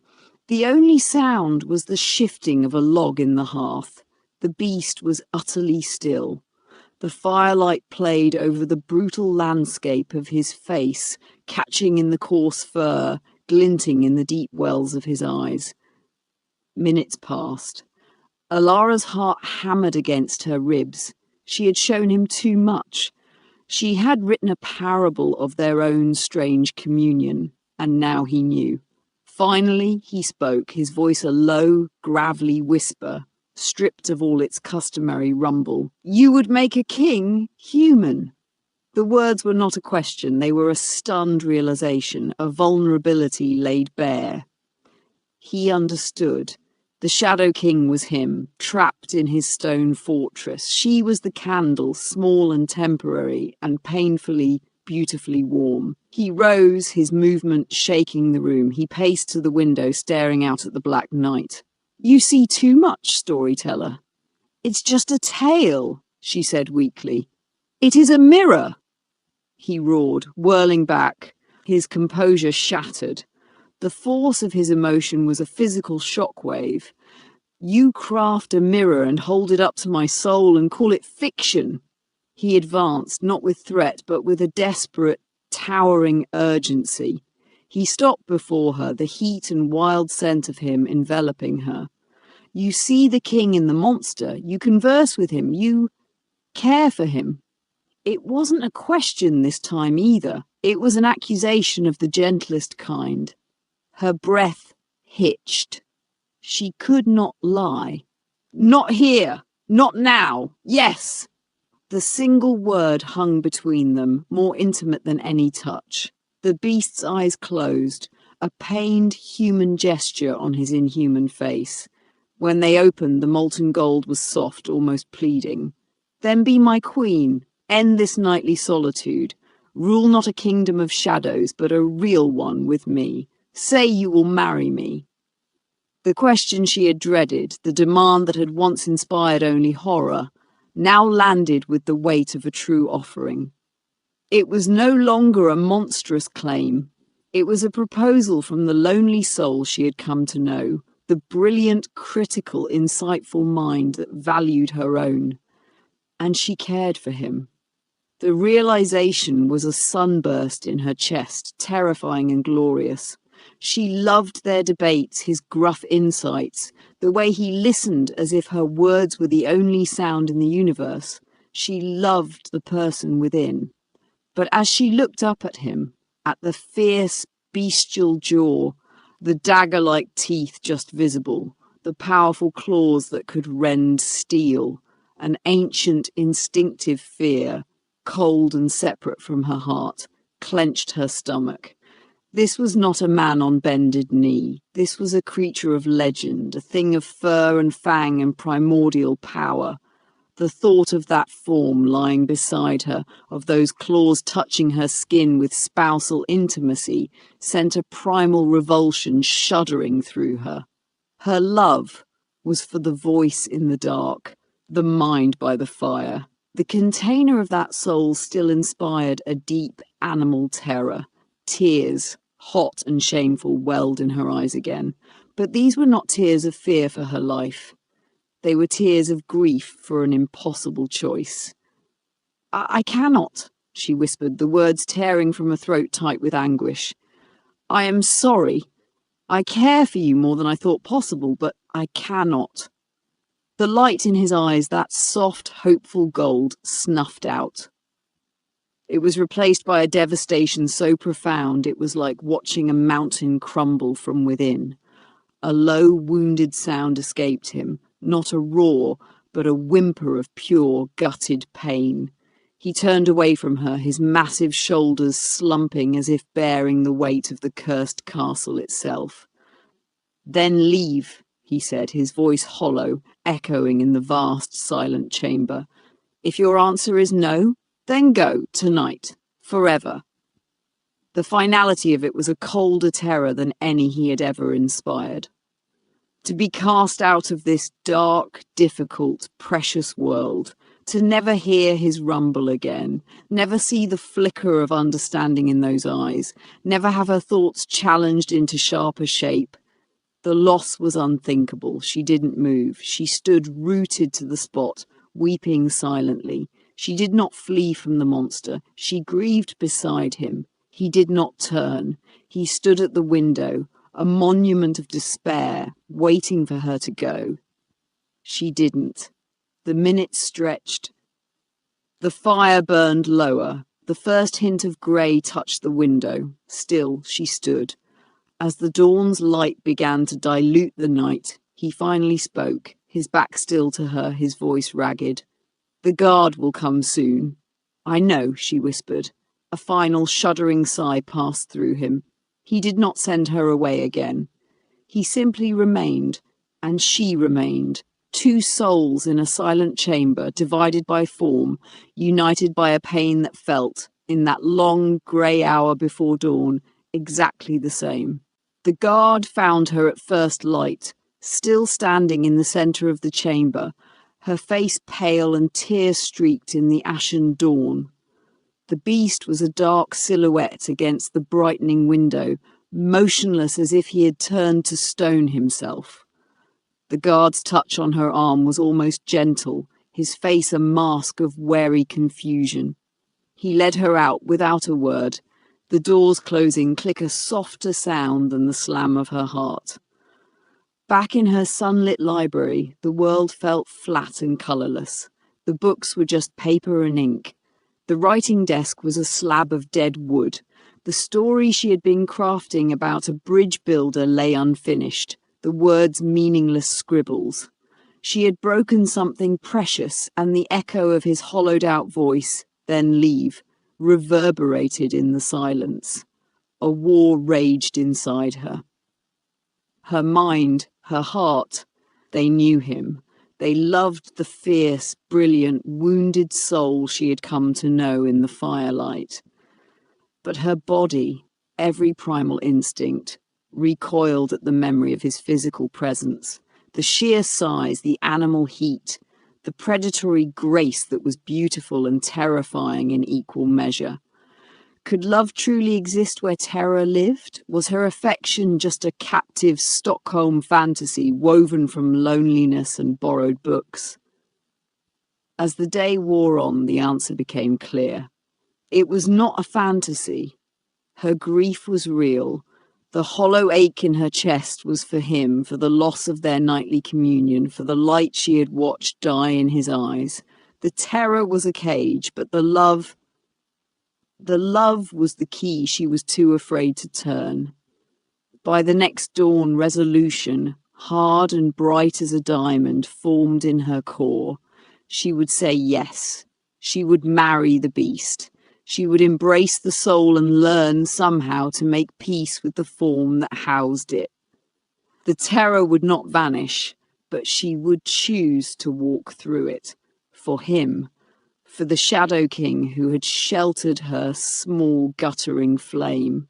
The only sound was the shifting of a log in the hearth. The beast was utterly still. The firelight played over the brutal landscape of his face, catching in the coarse fur, glinting in the deep wells of his eyes. Minutes passed. Alara's heart hammered against her ribs. She had shown him too much. She had written a parable of their own strange communion, and now he knew. Finally he spoke, his voice a low, gravelly whisper, stripped of all its customary rumble. You would make a king human. The words were not a question, they were a stunned realization, a vulnerability laid bare. He understood. The Shadow King was him, trapped in his stone fortress. She was the candle, small and temporary, and painfully, beautifully warm. He rose, his movement shaking the room. He paced to the window, staring out at the black night. You see too much, storyteller. It's just a tale, she said weakly. It is a mirror, he roared, whirling back, his composure shattered. The force of his emotion was a physical shockwave. You craft a mirror and hold it up to my soul and call it fiction. He advanced, not with threat, but with a desperate, towering urgency. He stopped before her, the heat and wild scent of him enveloping her. You see the king in the monster. You converse with him. You care for him. It wasn't a question this time either. It was an accusation of the gentlest kind. Her breath hitched. She could not lie. Not here. Not now. Yes. The single word hung between them, more intimate than any touch. The beast's eyes closed, a pained human gesture on his inhuman face. When they opened, the molten gold was soft, almost pleading. Then be my queen. End this nightly solitude. Rule not a kingdom of shadows, but a real one with me. Say you will marry me. The question she had dreaded, the demand that had once inspired only horror, now landed with the weight of a true offering. It was no longer a monstrous claim. It was a proposal from the lonely soul she had come to know, the brilliant, critical, insightful mind that valued her own. And she cared for him. The realization was a sunburst in her chest, terrifying and glorious. She loved their debates, his gruff insights, the way he listened as if her words were the only sound in the universe. She loved the person within. But as she looked up at him, at the fierce, bestial jaw, the dagger-like teeth just visible, the powerful claws that could rend steel, an ancient, instinctive fear, cold and separate from her heart, clenched her stomach. This was not a man on bended knee. This was a creature of legend, a thing of fur and fang and primordial power. The thought of that form lying beside her, of those claws touching her skin with spousal intimacy, sent a primal revulsion shuddering through her. Her love was for the voice in the dark, the mind by the fire. The container of that soul still inspired a deep animal terror. Tears, hot and shameful, welled in her eyes again. But these were not tears of fear for her life. They were tears of grief for an impossible choice. I cannot, she whispered, the words tearing from her throat tight with anguish. I am sorry. I care for you more than I thought possible, but I cannot. The light in his eyes, that soft, hopeful gold, snuffed out. It was replaced by a devastation so profound it was like watching a mountain crumble from within. A low, wounded sound escaped him, not a roar, but a whimper of pure, gutted pain. He turned away from her, his massive shoulders slumping as if bearing the weight of the cursed castle itself. Then leave, he said, his voice hollow, echoing in the vast, silent chamber. If your answer is no, then go, tonight, forever. The finality of it was a colder terror than any he had ever inspired. To be cast out of this dark, difficult, precious world, to never hear his rumble again, never see the flicker of understanding in those eyes, never have her thoughts challenged into sharper shape. The loss was unthinkable. She didn't move. She stood rooted to the spot, weeping silently. She did not flee from the monster. She grieved beside him. He did not turn. He stood at the window, a monument of despair, waiting for her to go. She didn't. The minutes stretched. The fire burned lower. The first hint of grey touched the window. Still, she stood. As the dawn's light began to dilute the night, he finally spoke, his back still to her, his voice ragged. The guard will come soon. I know, she whispered. A final shuddering sigh passed through him. He did not send her away again. He simply remained, and she remained, two souls in a silent chamber, divided by form, united by a pain that felt, in that long grey hour before dawn, exactly the same. The guard found her at first light, still standing in the centre of the chamber, her face pale and tear-streaked in the ashen dawn. The beast was a dark silhouette against the brightening window, motionless as if he had turned to stone himself. The guard's touch on her arm was almost gentle. his face a mask of wary confusion. He led her out without a word, the doors closing click a softer sound than the slam of her heart. Back in her sunlit library, the world felt flat and colourless. The books were just paper and ink. The writing desk was a slab of dead wood. The story she had been crafting about a bridge builder lay unfinished, the words meaningless scribbles. She had broken something precious, and the echo of his hollowed-out voice, "Then leave," reverberated in the silence. A war raged inside her. Her mind, her heart, they knew him. They loved the fierce, brilliant, wounded soul she had come to know in the firelight. But her body, every primal instinct, recoiled at the memory of his physical presence. The sheer size, the animal heat, the predatory grace that was beautiful and terrifying in equal measure. Could love truly exist where terror lived? Was her affection just a captive Stockholm fantasy woven from loneliness and borrowed books? As the day wore on, the answer became clear. It was not a fantasy. Her grief was real. The hollow ache in her chest was for him, for the loss of their nightly communion, for the light she had watched die in his eyes. The terror was a cage, but the love was the key she was too afraid to turn. By the next dawn, resolution, hard and bright as a diamond, formed in her core. She would say yes. She would marry the beast. She would embrace the soul and learn somehow to make peace with the form that housed it. The terror would not vanish, but she would choose to walk through it. For him. For the Shadow King who had sheltered her small guttering flame.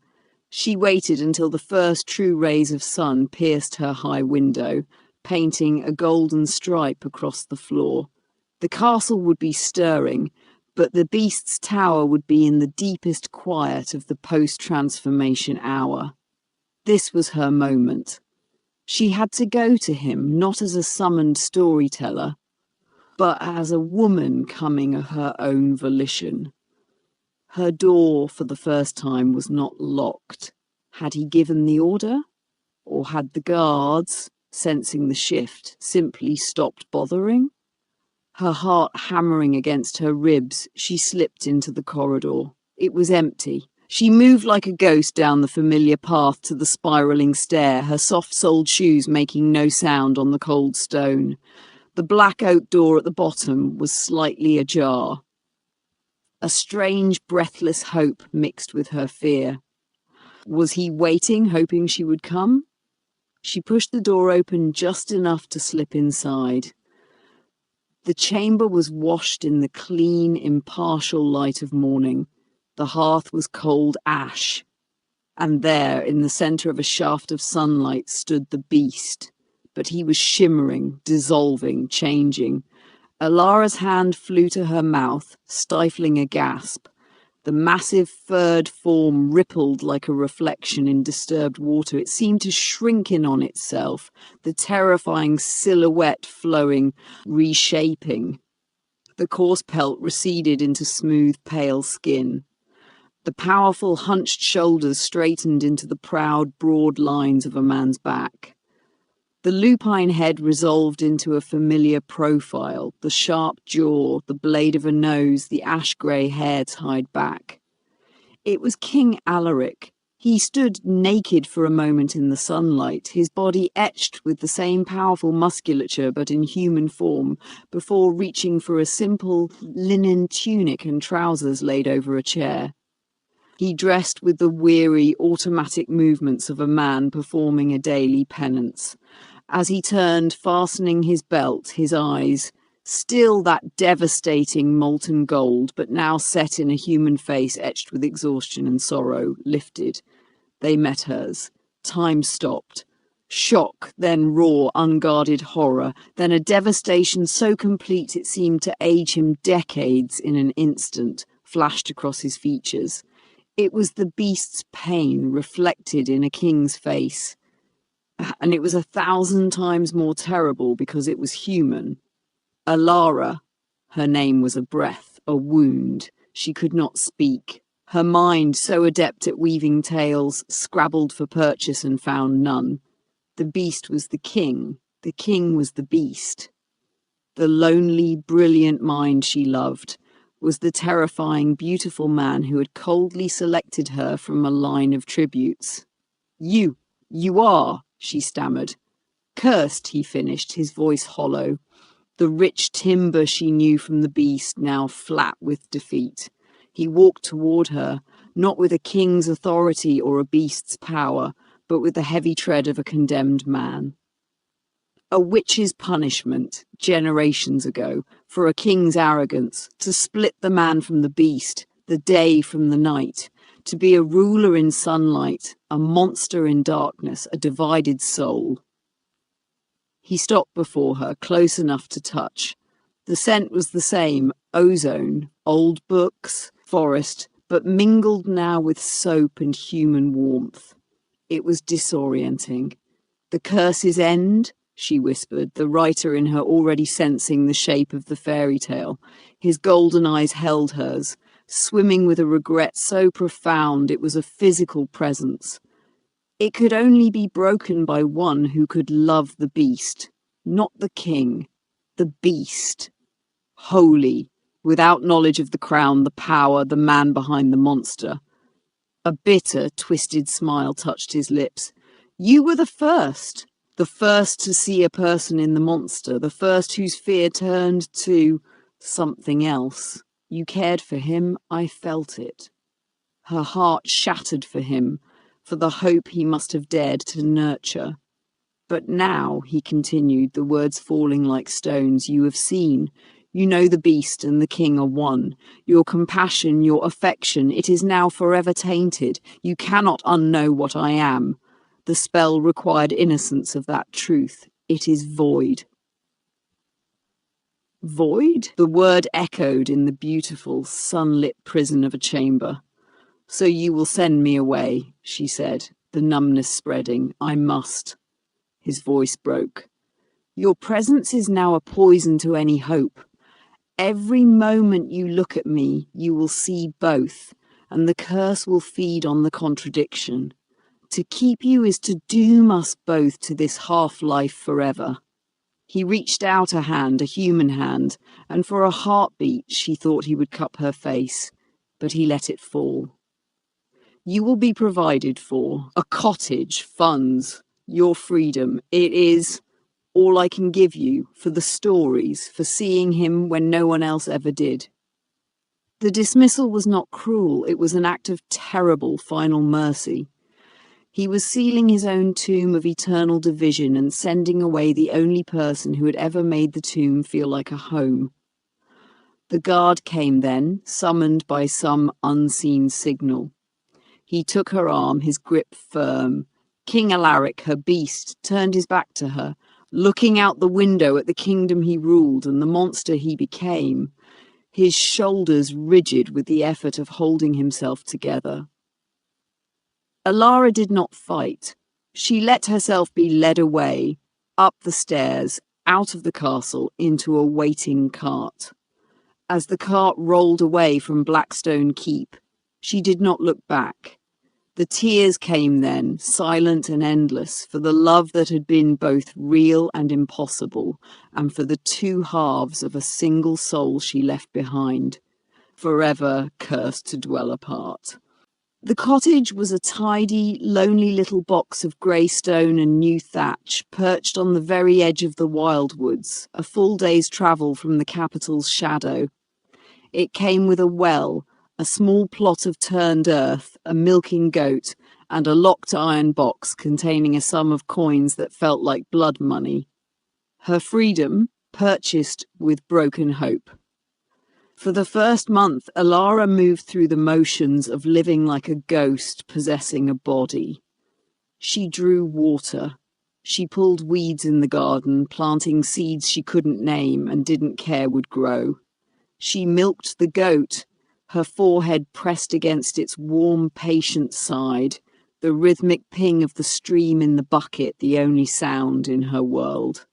She waited until the first true rays of sun pierced her high window, painting a golden stripe across the floor. The castle would be stirring, but the beast's tower would be in the deepest quiet of the post-transformation hour. This was her moment. She had to go to him, not as a summoned storyteller, but as a woman coming of her own volition. Her door, for the first time, was not locked. Had he given the order? Or had the guards, sensing the shift, simply stopped bothering? Her heart hammering against her ribs, she slipped into the corridor. It was empty. She moved like a ghost down the familiar path to the spiralling stair, her soft-soled shoes making no sound on the cold stone. The black oak door at the bottom was slightly ajar. A strange, breathless hope mixed with her fear. Was he waiting, hoping she would come? She pushed the door open just enough to slip inside. The chamber was washed in the clean, impartial light of morning. The hearth was cold ash. And there, in the centre of a shaft of sunlight, stood the beast. But he was shimmering, dissolving, changing. Elara's hand flew to her mouth, stifling a gasp. The massive furred form rippled like a reflection in disturbed water. It seemed to shrink in on itself, the terrifying silhouette flowing, reshaping. The coarse pelt receded into smooth, pale skin. The powerful, hunched shoulders straightened into the proud, broad lines of a man's back. The lupine head resolved into a familiar profile, the sharp jaw, the blade of a nose, the ash-grey hair tied back. It was King Alaric. He stood naked for a moment in the sunlight, his body etched with the same powerful musculature but in human form, before reaching for a simple linen tunic and trousers laid over a chair. He dressed with the weary, automatic movements of a man performing a daily penance. As he turned, fastening his belt, his eyes, still that devastating molten gold, but now set in a human face etched with exhaustion and sorrow, lifted. They met hers. Time stopped. Shock, then raw, unguarded horror, then a devastation so complete it seemed to age him decades in an instant, flashed across his features. It was the beast's pain reflected in a king's face. And it was 1,000 times more terrible because it was human. Elara, Her name was a breath, a wound. She could not speak. Her mind, so adept at weaving tales, scrabbled for purchase and found none. The beast was the king. The king was the beast. The lonely, brilliant mind she loved was the terrifying, beautiful man who had coldly selected her from a line of tributes. You are, she stammered. Cursed, he finished, his voice hollow. The rich timber she knew from the beast, now flat with defeat. He walked toward her, not with a king's authority or a beast's power, but with the heavy tread of a condemned man. A witch's punishment, generations ago, for a king's arrogance, to split the man from the beast, the day from the night, to be a ruler in sunlight, a monster in darkness, a divided soul. He stopped before her, close enough to touch. The scent was the same, ozone, old books, forest, but mingled now with soap and human warmth. It was disorienting. The curse's end, she whispered, the writer in her already sensing the shape of the fairy tale. His golden eyes held hers, swimming with a regret so profound it was a physical presence. It could only be broken by one who could love the beast, not the king, the beast. Holy, without knowledge of the crown, the power, the man behind the monster. A bitter, twisted smile touched his lips. You were the first to see a person in the monster, the first whose fear turned to something else. You cared for him, I felt it. Her heart shattered for him, for the hope he must have dared to nurture. But now, he continued, the words falling like stones, you have seen. You know the beast and the king are one. Your compassion, your affection, it is now forever tainted. You cannot unknow what I am. The spell required innocence of that truth. It is void. Void? The word echoed in the beautiful, sunlit prison of a chamber. So you will send me away, she said, the numbness spreading. I must. His voice broke. Your presence is now a poison to any hope. Every moment you look at me, you will see both, and the curse will feed on the contradiction. To keep you is to doom us both to this half-life forever. He reached out a hand, a human hand, and for a heartbeat she thought he would cup her face, but he let it fall. You will be provided for, a cottage, funds, your freedom. It is all I can give you, for the stories, for seeing him when no one else ever did. The dismissal was not cruel, it was an act of terrible final mercy. He was sealing his own tomb of eternal division and sending away the only person who had ever made the tomb feel like a home. The guard came then, summoned by some unseen signal. He took her arm, his grip firm. King Alaric, her beast, turned his back to her, looking out the window at the kingdom he ruled and the monster he became, his shoulders rigid with the effort of holding himself together. Elara did not fight. She let herself be led away, up the stairs, out of the castle, into a waiting cart. As the cart rolled away from Blackstone Keep, she did not look back. The tears came then, silent and endless, for the love that had been both real and impossible, and for the two halves of a single soul she left behind, forever cursed to dwell apart. The cottage was a tidy, lonely little box of grey stone and new thatch, perched on the very edge of the wildwoods, a full day's travel from the capital's shadow. It came with a well, a small plot of turned earth, a milking goat, and a locked iron box containing a sum of coins that felt like blood money. Her freedom, purchased with broken hope. For the first month, Elara moved through the motions of living like a ghost possessing a body. She drew water. She pulled weeds in the garden, planting seeds she couldn't name and didn't care would grow. She milked the goat, her forehead pressed against its warm, patient side, the rhythmic ping of the stream in the bucket the only sound in her world.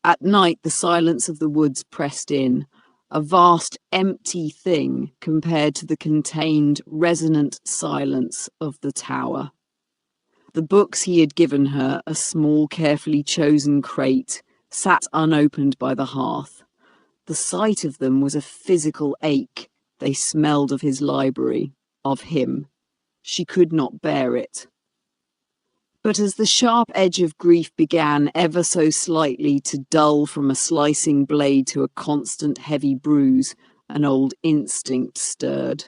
At night, the silence of the woods pressed in, a vast empty thing compared to the contained, resonant silence of the tower. The books he had given her, a small, carefully chosen crate, sat unopened by the hearth. The sight of them was a physical ache. They smelled of his library, of him. She could not bear it. But as the sharp edge of grief began ever so slightly to dull from a slicing blade to a constant heavy bruise, an old instinct stirred.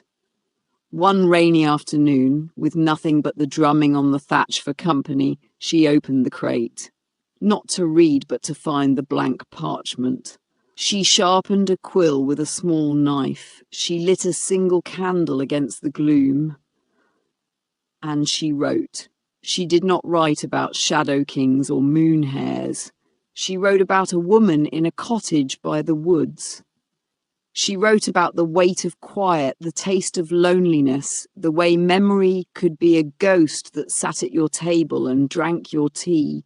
One rainy afternoon, with nothing but the drumming on the thatch for company, she opened the crate. Not to read, but to find the blank parchment. She sharpened a quill with a small knife. She lit a single candle against the gloom. And she wrote. She did not write about shadow kings or moon hares. She wrote about a woman in a cottage by the woods. She wrote about the weight of quiet, the taste of loneliness, the way memory could be a ghost that sat at your table and drank your tea.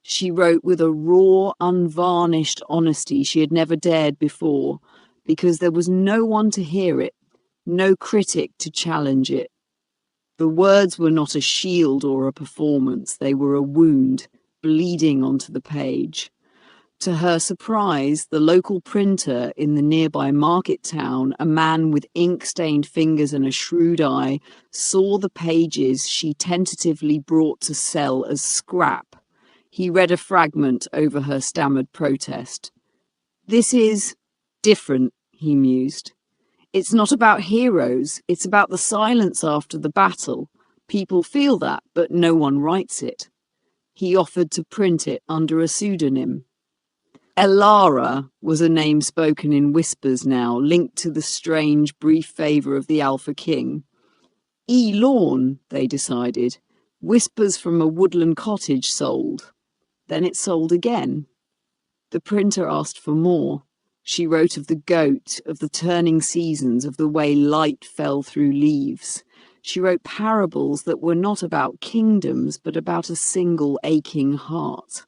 She wrote with a raw, unvarnished honesty she had never dared before, because there was no one to hear it, no critic to challenge it. The words were not a shield or a performance, they were a wound, bleeding onto the page. To her surprise, the local printer in the nearby market town, a man with ink-stained fingers and a shrewd eye, saw the pages she tentatively brought to sell as scrap. He read a fragment over her stammered protest. "This is different," he mused. "It's not about heroes, it's about the silence after the battle. People feel that, but no one writes it." He offered to print it under a pseudonym. Elara was a name spoken in whispers now, linked to the strange, brief favour of the Alpha King. Lawn, they decided. Whispers from a woodland cottage sold. Then it sold again. The printer asked for more. She wrote of the goat, of the turning seasons, of the way light fell through leaves. She wrote parables that were not about kingdoms, but about a single aching heart.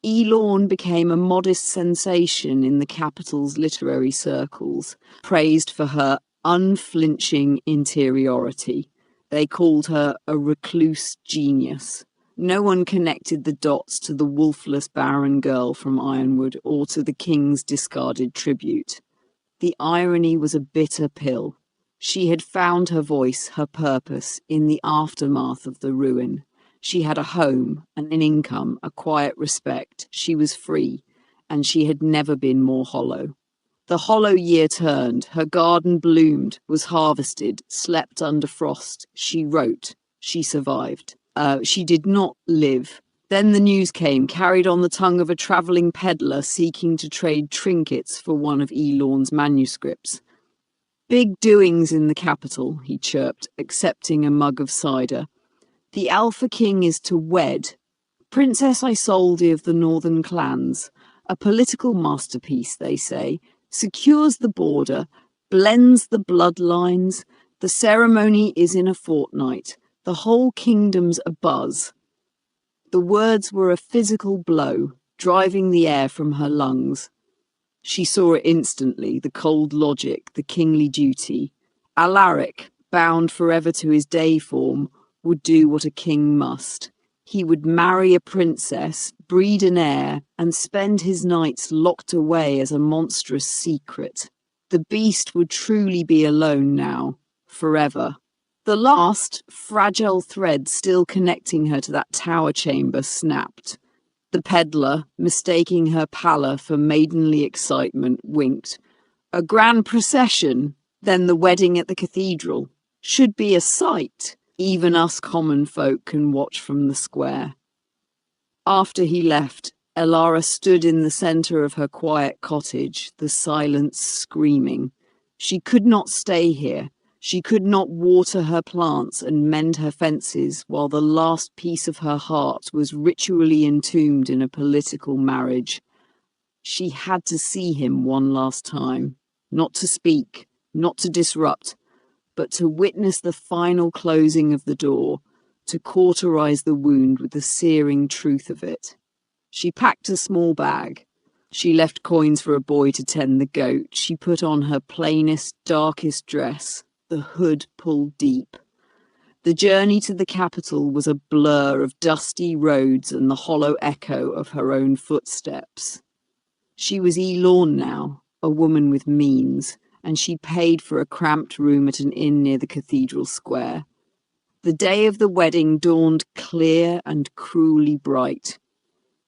Lawn became a modest sensation in the capital's literary circles, praised for her unflinching interiority. They called her a recluse genius. No one connected the dots to the wolfless Barren girl from Ironwood or to the king's discarded tribute. The irony was a bitter pill. She had found her voice, her purpose, in the aftermath of the ruin. She had a home, an income, a quiet respect. She was free, and she had never been more hollow. The hollow year turned. Her garden bloomed, was harvested, slept under frost. She wrote. She survived. She did not live. Then the news came, carried on the tongue of a travelling peddler seeking to trade trinkets for one of Lawn's manuscripts. "Big doings in the capital," he chirped, accepting a mug of cider. "The Alpha King is to wed Princess Isolde of the Northern Clans. A political masterpiece, they say. Secures the border, blends the bloodlines. The ceremony is in a fortnight. The whole kingdom's abuzz." The words were a physical blow, driving the air from her lungs. She saw it instantly, the cold logic, the kingly duty. Alaric, bound forever to his day form, would do what a king must. He would marry a princess, breed an heir, and spend his nights locked away as a monstrous secret. The beast would truly be alone now, forever. The last, fragile thread still connecting her to that tower chamber snapped. The peddler, mistaking her pallor for maidenly excitement, winked. "A grand procession, then the wedding at the cathedral. Should be a sight. Even us common folk can watch from the square." After he left, Elara stood in the centre of her quiet cottage, the silence screaming. She could not stay here. She could not water her plants and mend her fences while the last piece of her heart was ritually entombed in a political marriage. She had to see him one last time, not to speak, not to disrupt, but to witness the final closing of the door, to cauterize the wound with the searing truth of it. She packed a small bag. She left coins for a boy to tend the goat. She put on her plainest, darkest dress, the hood pulled deep. The journey to the capital was a blur of dusty roads and the hollow echo of her own footsteps. She was Elorn now, a woman with means, and she paid for a cramped room at an inn near the cathedral square. The day of the wedding dawned clear and cruelly bright.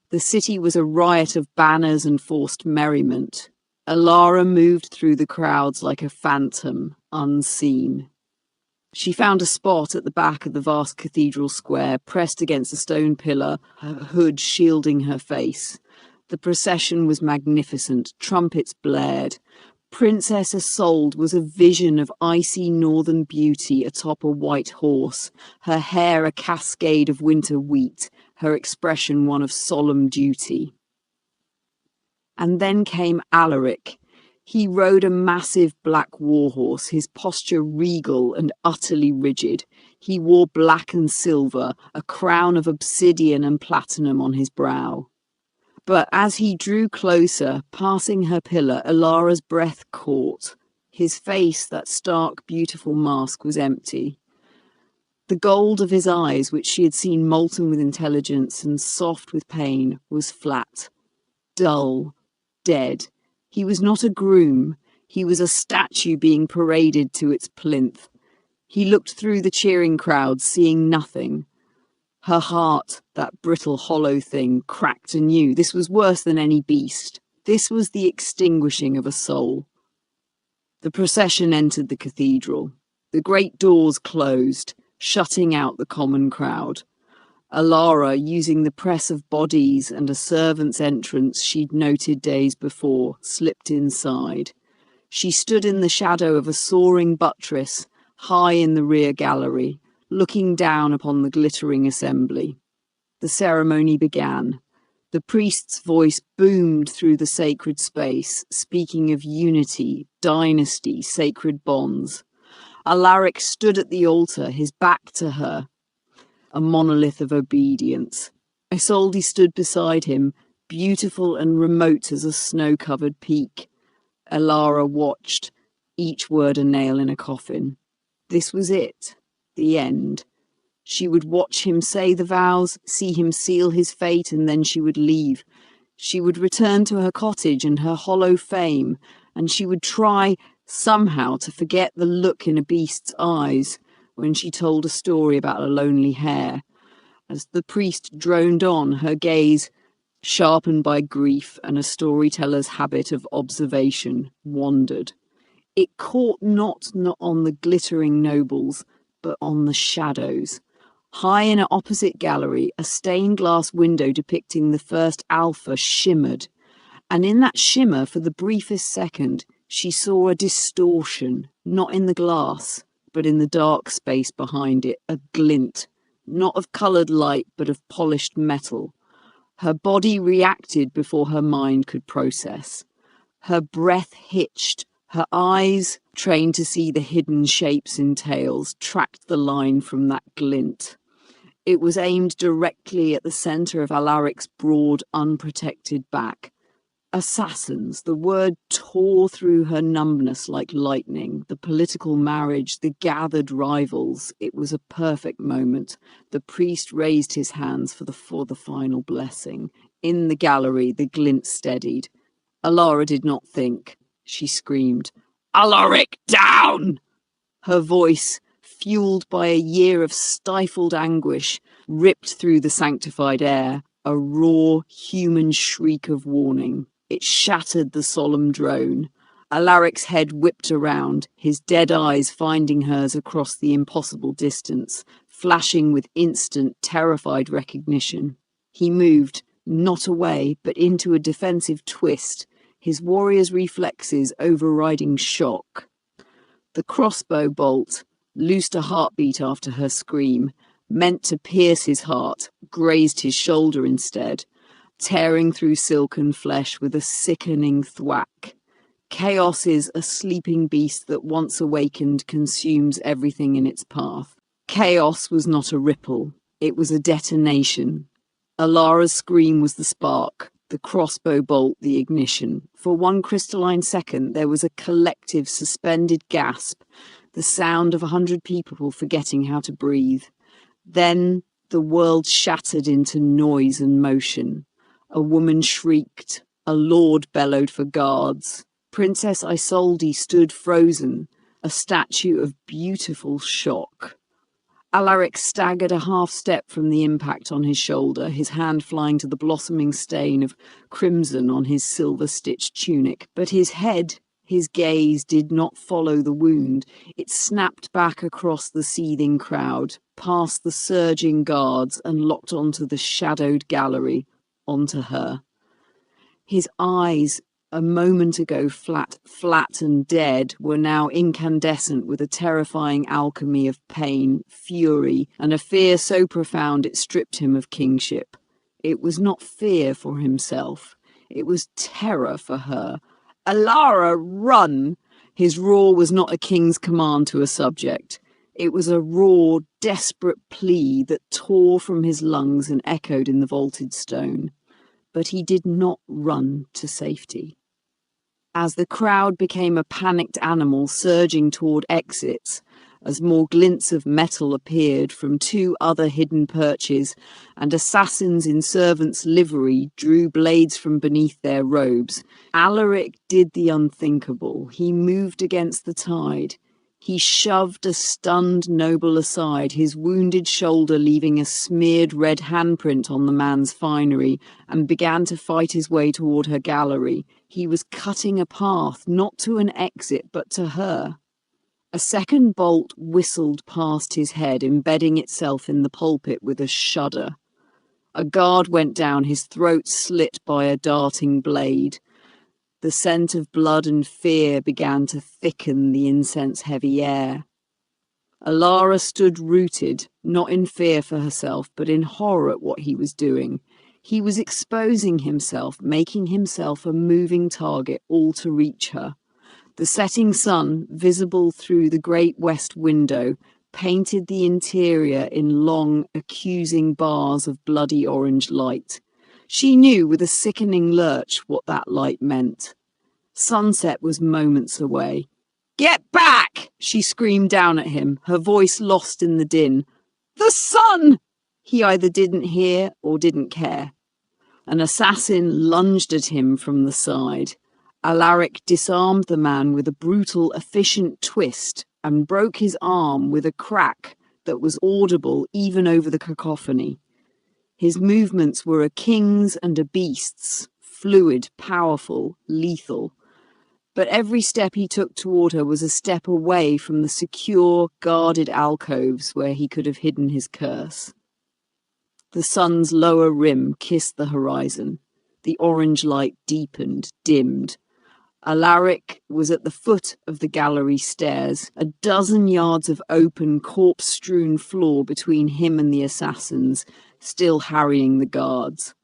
The city was a riot of banners and forced merriment. Elara moved through the crowds like a phantom, unseen. She found a spot at the back of the vast cathedral square, pressed against a stone pillar, her hood shielding her face. The procession was magnificent, trumpets blared. Princess Isolde was a vision of icy northern beauty atop a white horse, her hair a cascade of winter wheat, her expression one of solemn duty. And then came Alaric. He rode a massive black warhorse, his posture regal and utterly rigid. He wore black and silver, a crown of obsidian and platinum on his brow. But as he drew closer, passing her pillar, Elara's breath caught. His face, that stark, beautiful mask, was empty. The gold of his eyes, which she had seen molten with intelligence and soft with pain, was flat, dull, dead. He was not a groom. He was a statue being paraded to its plinth. He looked through the cheering crowd, seeing nothing. Her heart, that brittle, hollow thing, cracked anew. This was worse than any beast. This was the extinguishing of a soul. The procession entered the cathedral. The great doors closed, shutting out the common crowd. Elara, using the press of bodies and a servant's entrance she'd noted days before, slipped inside. She stood in the shadow of a soaring buttress, high in the rear gallery, looking down upon the glittering assembly. The ceremony began. The priest's voice boomed through the sacred space, speaking of unity, dynasty, sacred bonds. Alaric stood at the altar, his back to her, a monolith of obedience. Isolde stood beside him, beautiful and remote as a snow-covered peak. Elara watched, each word a nail in a coffin. This was it, the end. She would watch him say the vows, see him seal his fate, and then she would leave. She would return to her cottage and her hollow fame, and she would try, somehow, to forget the look in a beast's eyes when she told a story about a lonely hare. As the priest droned on, her gaze, sharpened by grief and a storyteller's habit of observation, wandered. It caught not on the glittering nobles, but on the shadows. High in an opposite gallery, a stained glass window depicting the first alpha shimmered, and in that shimmer, for the briefest second, she saw a distortion, not in the glass, but in the dark space behind it, a glint, not of coloured light, but of polished metal. Her body reacted before her mind could process. Her breath hitched. Her eyes, trained to see the hidden shapes in tales, tracked the line from that glint. It was aimed directly at the centre of Alaric's broad, unprotected back. Assassins, the word tore through her numbness like lightning. The political marriage, the gathered rivals. It was a perfect moment. The priest raised his hands for the final blessing. In the gallery, the glint steadied. Elara did not think. She screamed, "Alaric, down!" Her voice, fueled by a year of stifled anguish, ripped through the sanctified air, a raw, human shriek of warning. It shattered the solemn drone. Alaric's head whipped around, his dead eyes finding hers across the impossible distance, flashing with instant, terrified recognition. He moved, not away, but into a defensive twist, his warrior's reflexes overriding shock. The crossbow bolt loosed a heartbeat after her scream, meant to pierce his heart, grazed his shoulder instead, tearing through silken flesh with a sickening thwack. Chaos is a sleeping beast that once awakened consumes everything in its path. Chaos was not a ripple, it was a detonation. Elara's scream was the spark. the crossbow bolt the ignition. For one crystalline second, there was a collective suspended gasp, the sound of 100 people forgetting how to breathe. Then the world shattered into noise and motion. A woman shrieked. A lord bellowed for guards. Princess Isolde stood frozen, a statue of beautiful shock. Alaric staggered a half-step from the impact on his shoulder, his hand flying to the blossoming stain of crimson on his silver-stitched tunic. But his gaze did not follow the wound. It snapped back across the seething crowd, past the surging guards, and locked onto the shadowed gallery, onto her. His eyes, a moment ago flat and dead, were now incandescent with a terrifying alchemy of pain, fury, and a fear so profound it stripped him of kingship. It was not fear for himself. It was terror for her. "Elara, run!" His roar was not a king's command to a subject. It was a raw, desperate plea that tore from his lungs and echoed in the vaulted stone. But he did not run to safety. As the crowd became a panicked animal surging toward exits, as more glints of metal appeared from 2 other hidden perches, and assassins in servants' livery drew blades from beneath their robes, Alaric did the unthinkable. He moved against the tide. He shoved a stunned noble aside, his wounded shoulder leaving a smeared red handprint on the man's finery, and began to fight his way toward her gallery. He was cutting a path, not to an exit, but to her. A second bolt whistled past his head, embedding itself in the pulpit with a shudder. A guard went down, his throat slit by a darting blade. The scent of blood and fear began to thicken the incense-heavy air. Elara stood rooted, not in fear for herself, but in horror at what he was doing. He was exposing himself, making himself a moving target, all to reach her. The setting sun, visible through the great west window, painted the interior in long, accusing bars of bloody orange light. She knew with a sickening lurch what that light meant. Sunset was moments away. "Get back!" she screamed down at him, her voice lost in the din. "The sun!" He either didn't hear or didn't care. An assassin lunged at him from the side. Alaric disarmed the man with a brutal, efficient twist and broke his arm with a crack that was audible even over the cacophony. His movements were a king's and a beast's, fluid, powerful, lethal. But every step he took toward her was a step away from the secure, guarded alcoves where he could have hidden his curse. The sun's lower rim kissed the horizon. The orange light deepened, dimmed. Alaric was at the foot of the gallery stairs, a dozen yards of open, corpse-strewn floor between him and the assassins, still harrying the guards.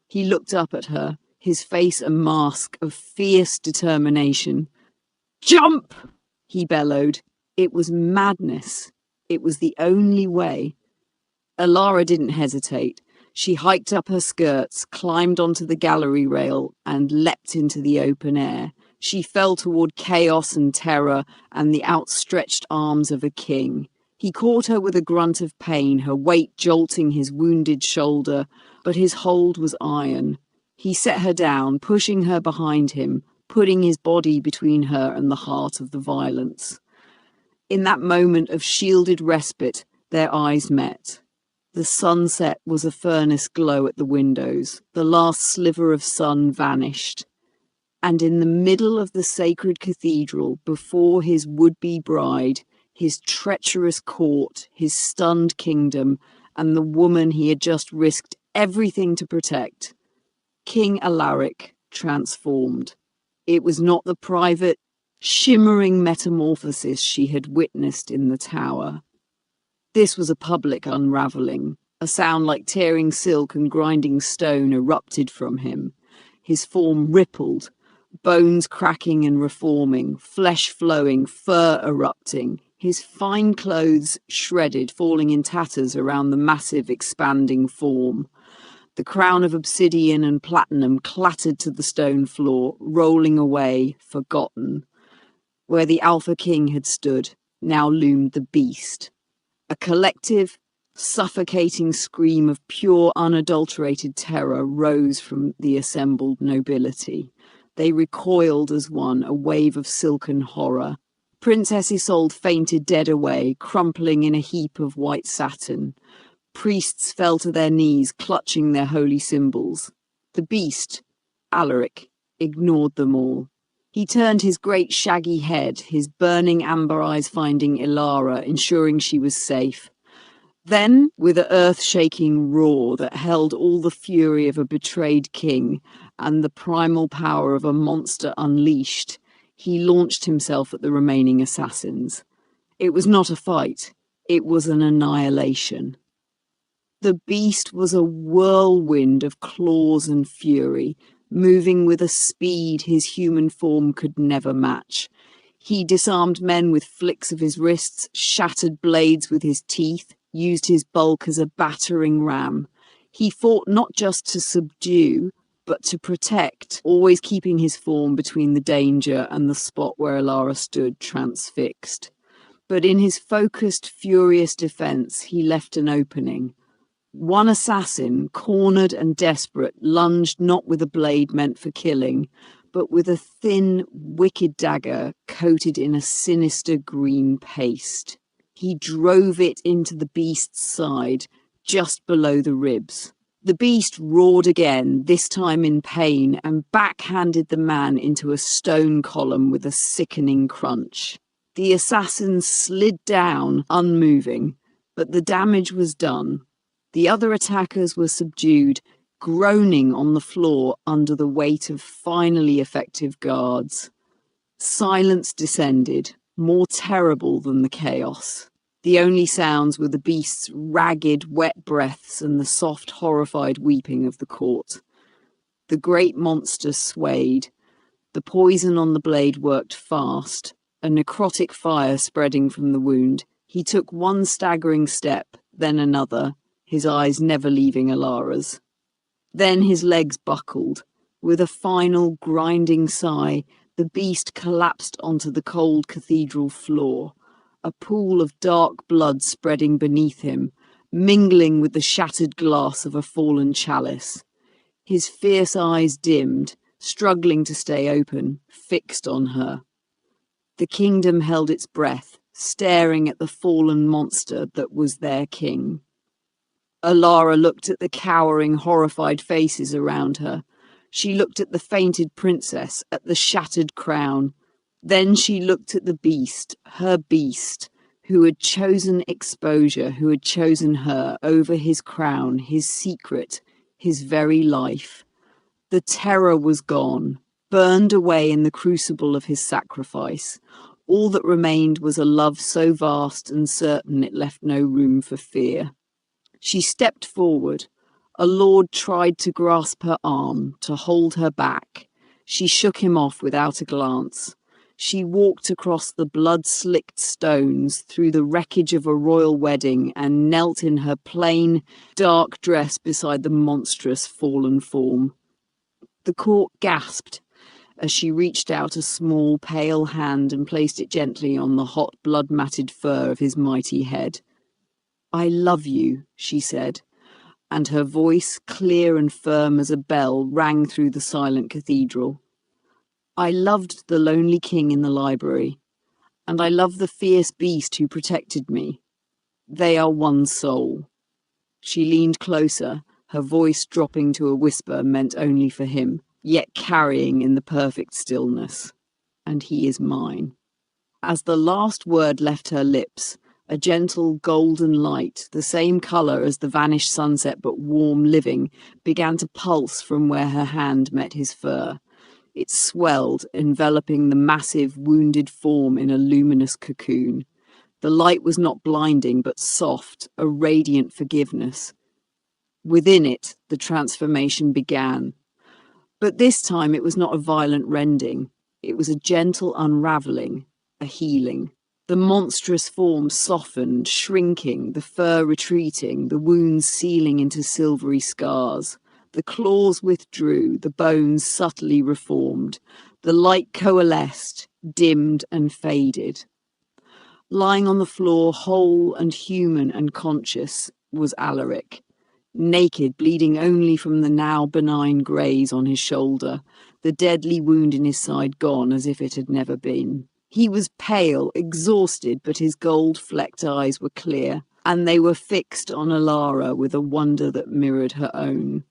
He looked up at her, his face a mask of fierce determination. "Jump!" he bellowed. It was madness. It was the only way. Elara didn't hesitate. She hiked up her skirts, climbed onto the gallery rail, and leapt into the open air. She fell toward chaos and terror and the outstretched arms of a king. He caught her with a grunt of pain, her weight jolting his wounded shoulder, but his hold was iron. He set her down, pushing her behind him, putting his body between her and the heart of the violence. In that moment of shielded respite, their eyes met. The sunset was a furnace glow at the windows. The last sliver of sun vanished. And in the middle of the sacred cathedral, before his would-be bride, his treacherous court, his stunned kingdom, and the woman he had just risked everything to protect, King Alaric transformed. It was not the private, shimmering metamorphosis she had witnessed in the tower. This was a public unraveling. A sound like tearing silk and grinding stone erupted from him. His form rippled, bones cracking and reforming, flesh flowing, fur erupting, his fine clothes shredded, falling in tatters around the massive, expanding form. The crown of obsidian and platinum clattered to the stone floor, rolling away, forgotten. Where the Alpha King had stood, now loomed the beast. A collective, suffocating scream of pure, unadulterated terror rose from the assembled nobility. They recoiled as one, a wave of silken horror. Princess Isolde fainted dead away, crumpling in a heap of white satin. Priests fell to their knees, clutching their holy symbols. The beast, Alaric, ignored them all. He turned his great shaggy head, his burning amber eyes finding Elara, ensuring she was safe. Then, with an earth-shaking roar that held all the fury of a betrayed king and the primal power of a monster unleashed, he launched himself at the remaining assassins. It was not a fight, it was an annihilation. The beast was a whirlwind of claws and fury, moving with a speed his human form could never match. He disarmed men with flicks of his wrists, shattered blades with his teeth, used his bulk as a battering ram. He fought not just to subdue, but to protect, always keeping his form between the danger and the spot where Elara stood transfixed. But in his focused, furious defense, he left an opening. One assassin, cornered and desperate, lunged not with a blade meant for killing, but with a thin, wicked dagger coated in a sinister green paste. He drove it into the beast's side, just below the ribs. The beast roared again, this time in pain, and backhanded the man into a stone column with a sickening crunch. The assassin slid down, unmoving, but the damage was done. The other attackers were subdued, groaning on the floor under the weight of finally effective guards. Silence descended, more terrible than the chaos. The only sounds were the beast's ragged, wet breaths and the soft, horrified weeping of the court. The great monster swayed. The poison on the blade worked fast, a necrotic fire spreading from the wound. He took one staggering step, then another, his eyes never leaving Elara's. Then his legs buckled. With a final, grinding sigh, the beast collapsed onto the cold cathedral floor, a pool of dark blood spreading beneath him, mingling with the shattered glass of a fallen chalice. His fierce eyes dimmed, struggling to stay open, fixed on her. The kingdom held its breath, staring at the fallen monster that was their king. Elara looked at the cowering, horrified faces around her. She looked at the fainted princess, at the shattered crown. Then she looked at the beast, her beast, who had chosen exposure, who had chosen her over his crown, his secret, his very life. The terror was gone, burned away in the crucible of his sacrifice. All that remained was a love so vast and certain it left no room for fear. She stepped forward. A lord tried to grasp her arm, to hold her back. She shook him off without a glance. She walked across the blood-slicked stones, through the wreckage of a royal wedding, and knelt in her plain, dark dress beside the monstrous fallen form. The court gasped as she reached out a small, pale hand and placed it gently on the hot, blood-matted fur of his mighty head. "I love you," she said, and her voice, clear and firm as a bell, rang through the silent cathedral. "I loved the lonely king in the library, and I love the fierce beast who protected me. They are one soul." She leaned closer, her voice dropping to a whisper meant only for him, yet carrying in the perfect stillness. "And he is mine." As the last word left her lips, a gentle golden light, the same colour as the vanished sunset but warm living, began to pulse from where her hand met his fur. It swelled, enveloping the massive, wounded form in a luminous cocoon. The light was not blinding, but soft, a radiant forgiveness. Within it, the transformation began. But this time it was not a violent rending. It was a gentle unravelling, a healing. The monstrous form softened, shrinking, the fur retreating, the wounds sealing into silvery scars. The claws withdrew, the bones subtly reformed. The light coalesced, dimmed and faded. Lying on the floor, whole and human and conscious, was Alaric. Naked, bleeding only from the now benign graze on his shoulder, the deadly wound in his side gone as if it had never been. He was pale, exhausted, but his gold-flecked eyes were clear, and they were fixed on Elara with a wonder that mirrored her own.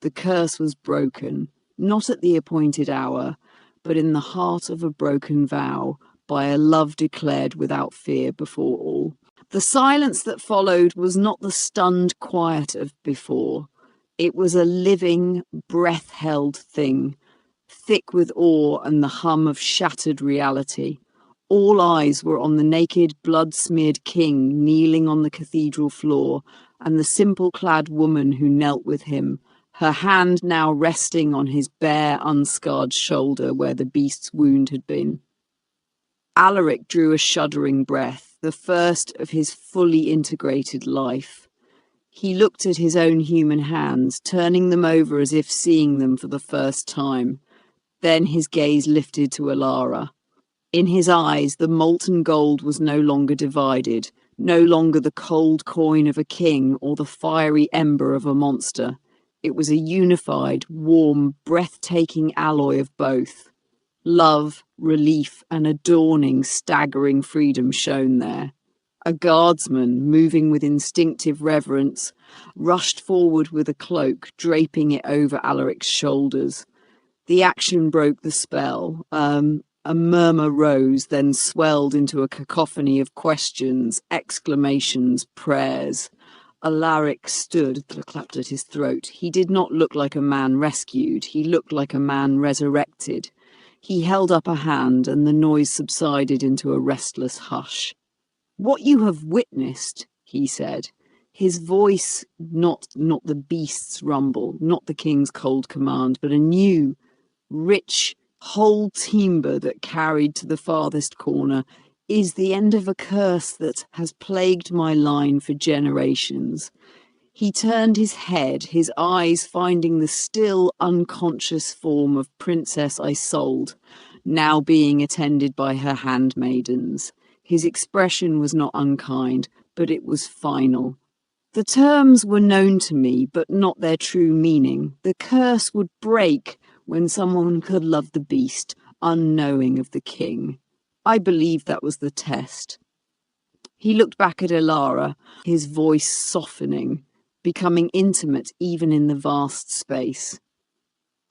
The curse was broken, not at the appointed hour, but in the heart of a broken vow, by a love declared without fear before all. The silence that followed was not the stunned quiet of before. It was a living, breath-held thing, thick with awe and the hum of shattered reality. All eyes were on the naked, blood-smeared king kneeling on the cathedral floor, and the simple-clad woman who knelt with him, her hand now resting on his bare, unscarred shoulder where the beast's wound had been. Alaric drew a shuddering breath, the first of his fully integrated life. He looked at his own human hands, turning them over as if seeing them for the first time. Then his gaze lifted to Elara. In his eyes, the molten gold was no longer divided, no longer the cold coin of a king or the fiery ember of a monster. It was a unified, warm, breathtaking alloy of both. Love, relief, and a dawning, staggering freedom shone there. A guardsman, moving with instinctive reverence, rushed forward with a cloak, draping it over Alaric's shoulders. The action broke the spell. A murmur rose, then swelled into a cacophony of questions, exclamations, prayers. Alaric stood, clapped at his throat. He did not look like a man rescued. He looked like a man resurrected. He held up a hand, and the noise subsided into a restless hush. "What you have witnessed," he said, his voice not the beast's rumble, not the king's cold command, but a new, rich, whole timbre that carried to the farthest corner, is the end of a curse that has plagued my line for generations. He turned his head, his eyes finding the still unconscious form of Princess Isolde, now being attended by her handmaidens. His expression was not unkind, but it was final. The terms were known to me, but not their true meaning. The curse would break when someone could love the beast, unknowing of the king. I believe that was the test. He looked back at Elara, his voice softening, becoming intimate even in the vast space.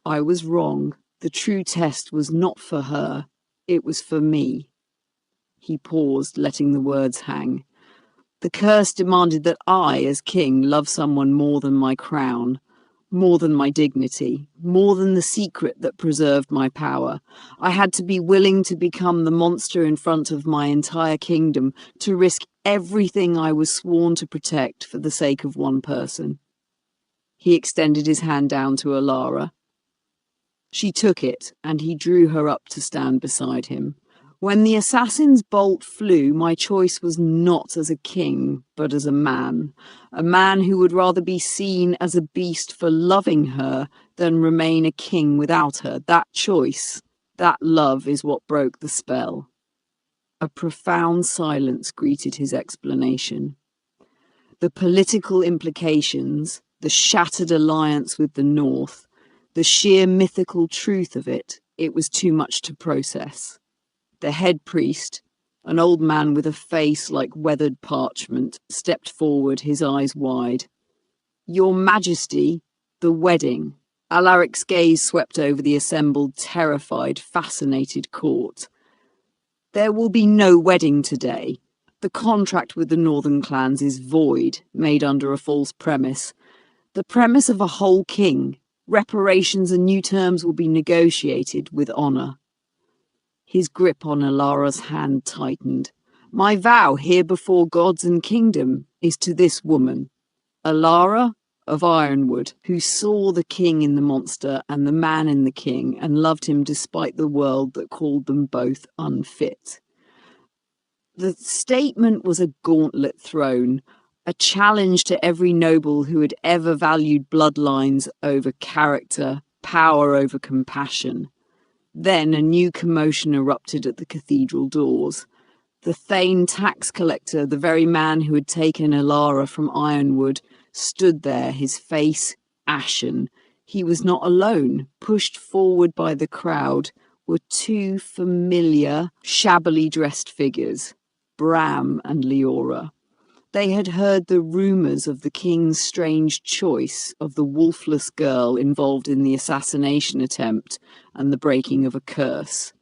I was wrong. The true test was not for her. It was for me. He paused, letting the words hang. The curse demanded that I, as king, love someone more than my crown, more than my dignity, more than the secret that preserved my power. I had to be willing to become the monster in front of my entire kingdom, to risk everything I was sworn to protect for the sake of one person. He extended his hand down to Elara. She took it, and he drew her up to stand beside him. When the assassin's bolt flew, my choice was not as a king, but as a man who would rather be seen as a beast for loving her than remain a king without her. That choice, that love is what broke the spell. A profound silence greeted his explanation. The political implications, the shattered alliance with the North, the sheer mythical truth of it was too much to process. The head priest, an old man with a face like weathered parchment, stepped forward, his eyes wide. Your Majesty, the wedding. Alaric's gaze swept over the assembled, terrified, fascinated court. There will be no wedding today. The contract with the northern clans is void, made under a false premise. The premise of a whole king. Reparations and new terms will be negotiated with honour. His grip on Elara's hand tightened. My vow here before gods and kingdom is to this woman, Elara of Ironwood, who saw the king in the monster and the man in the king and loved him despite the world that called them both unfit. The statement was a gauntlet thrown, a challenge to every noble who had ever valued bloodlines over character, power over compassion. Then a new commotion erupted at the cathedral doors. The Thane tax collector, the very man who had taken Elara from Ironwood, stood there, his face ashen. He was not alone. Pushed forward by the crowd were two familiar, shabbily dressed figures, Bram and Leora. They had heard the rumours of the king's strange choice of the wolfless girl involved in the assassination attempt and the breaking of a curse.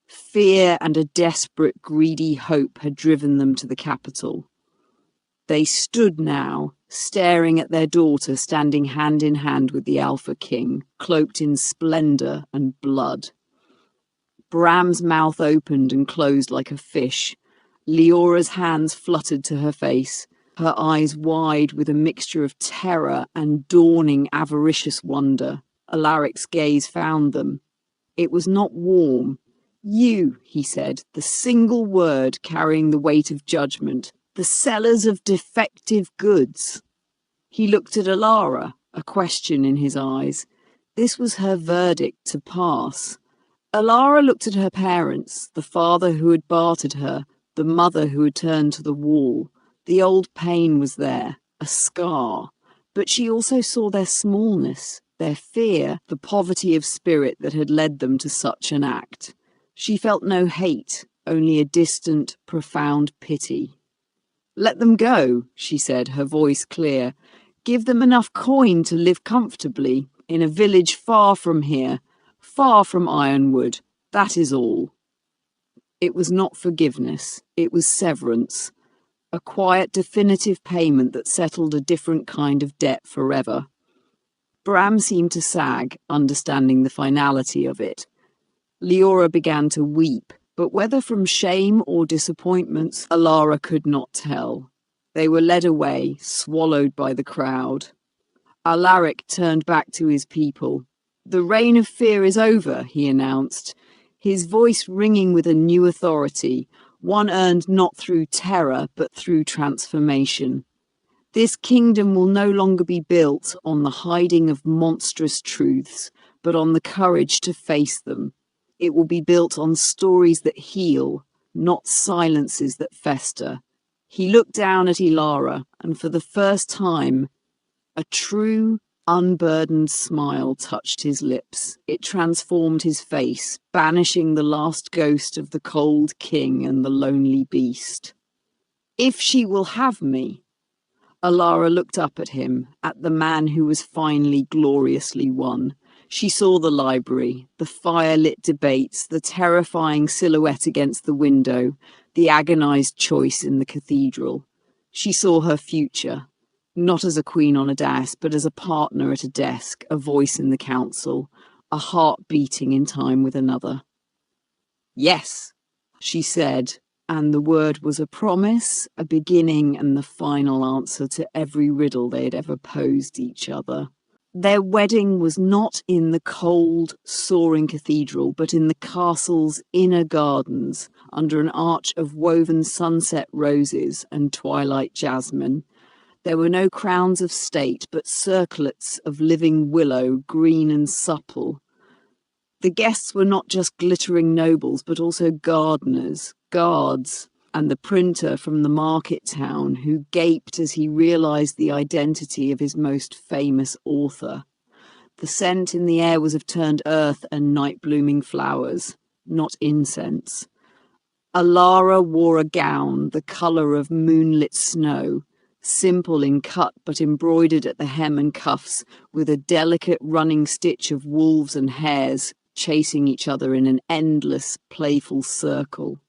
Fear and a desperate, greedy hope had driven them to the capital. They stood now, staring at their daughter standing hand in hand with the Alpha King, cloaked in splendour and blood. Bram's mouth opened and closed like a fish. Leora's hands fluttered to her face, her eyes wide with a mixture of terror and dawning avaricious wonder. Alaric's gaze found them. It was not warm. You, he said, the single word carrying the weight of judgment, the sellers of defective goods. He looked at Elara, a question in his eyes. This was her verdict to pass. Elara looked at her parents, the father who had bartered her, the mother who had turned to the wall. The old pain was there, a scar, but she also saw their smallness, their fear, the poverty of spirit that had led them to such an act. She felt no hate, only a distant, profound pity. "Let them go," she said, her voice clear. "Give them enough coin to live comfortably, in a village far from here, far from Ironwood. That is all." It was not forgiveness, it was severance. A quiet, definitive payment that settled a different kind of debt forever. Bram seemed to sag, understanding the finality of it. Leora began to weep, but whether from shame or disappointments, Elara could not tell. They were led away, swallowed by the crowd. Alaric turned back to his people. "The reign of fear is over," he announced, his voice ringing with a new authority, one earned not through terror but through transformation. This kingdom will no longer be built on the hiding of monstrous truths, but on the courage to face them. It will be built on stories that heal, not silences that fester. He looked down at Elara, and for the first time, a true, unburdened smile touched his lips. It transformed his face, banishing the last ghost of the cold king and the lonely beast. "If she will have me." Elara looked up at him, at the man who was finally gloriously won. She saw the library, the fire-lit debates, the terrifying silhouette against the window, the agonized choice in the cathedral. She saw her future, not as a queen on a dais, but as a partner at a desk, a voice in the council, a heart beating in time with another. "Yes," she said, and the word was a promise, a beginning, and the final answer to every riddle they had ever posed each other. Their wedding was not in the cold, soaring cathedral, but in the castle's inner gardens, under an arch of woven sunset roses and twilight jasmine. There were no crowns of state, but circlets of living willow, green and supple. The guests were not just glittering nobles, but also gardeners, guards, and the printer from the market town who gaped as he realized the identity of his most famous author. The scent in the air was of turned earth and night-blooming flowers, not incense. Elara wore a gown the colour of moonlit snow, simple in cut but embroidered at the hem and cuffs with a delicate running stitch of wolves and hares chasing each other in an endless, playful circle.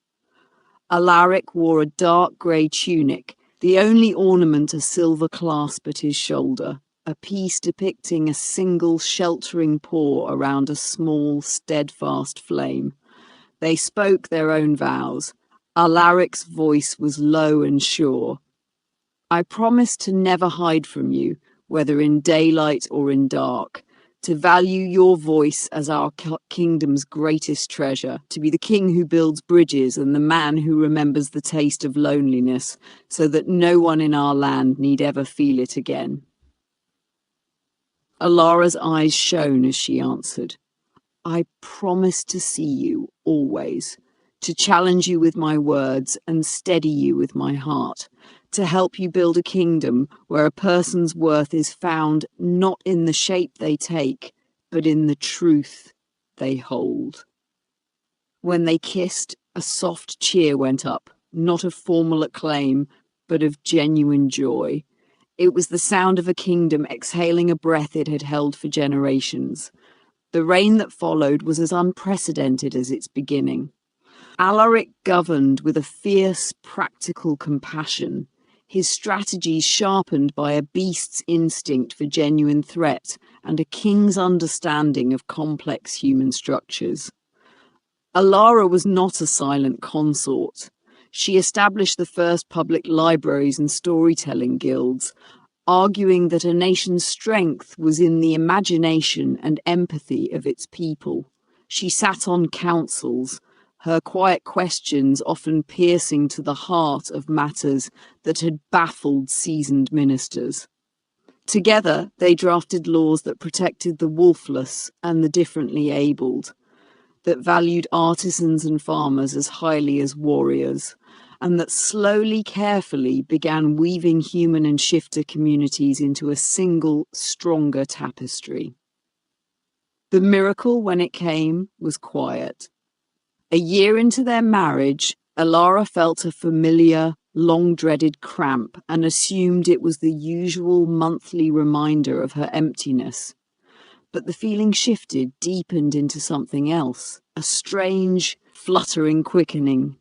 Alaric wore a dark grey tunic, the only ornament a silver clasp at his shoulder, a piece depicting a single sheltering paw around a small, steadfast flame. They spoke their own vows. Alaric's voice was low and sure. "I promise to never hide from you, whether in daylight or in dark, to value your voice as our kingdom's greatest treasure, to be the king who builds bridges and the man who remembers the taste of loneliness, so that no one in our land need ever feel it again." Alara's eyes shone as she answered, "I promise to see you always, to challenge you with my words and steady you with my heart, to help you build a kingdom where a person's worth is found not in the shape they take, but in the truth they hold." When they kissed, a soft cheer went up, not of formal acclaim, but of genuine joy. It was the sound of a kingdom exhaling a breath it had held for generations. The reign that followed was as unprecedented as its beginning. Alaric governed with a fierce, practical compassion, his strategies sharpened by a beast's instinct for genuine threat and a king's understanding of complex human structures. Elara was not a silent consort. She established the first public libraries and storytelling guilds, arguing that a nation's strength was in the imagination and empathy of its people. She sat on councils, her quiet questions often piercing to the heart of matters that had baffled seasoned ministers. Together, they drafted laws that protected the wolfless and the differently abled, that valued artisans and farmers as highly as warriors, and that slowly, carefully began weaving human and shifter communities into a single, stronger tapestry. The miracle, when it came, was quiet. A year into their marriage, Elara felt a familiar, long-dreaded cramp and assumed it was the usual monthly reminder of her emptiness. But the feeling shifted, deepened into something else, a strange, fluttering quickening.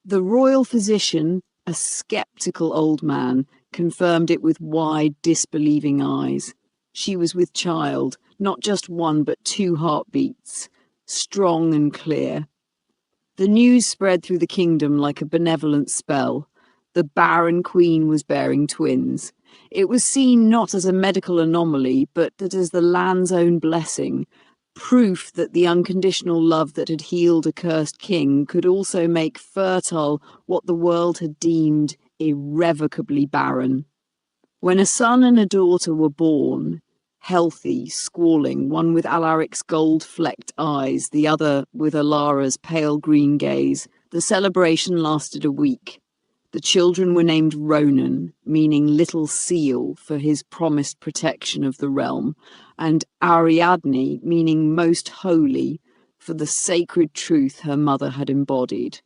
The royal physician, a skeptical old man, confirmed it with wide, disbelieving eyes. She was with child, not just one but two heartbeats, strong and clear. The news spread through the kingdom like a benevolent spell. The Barren queen was bearing twins. It was seen not as a medical anomaly, but as the land's own blessing, proof that the unconditional love that had healed a cursed king could also make fertile what the world had deemed irrevocably barren. When a son and a daughter were born, healthy, squalling, one with Alaric's gold-flecked eyes, the other with Elara's pale green gaze, the celebration lasted a week. The children were named Ronan, meaning little seal, for his promised protection of the realm, and Ariadne, meaning most holy, for the sacred truth her mother had embodied.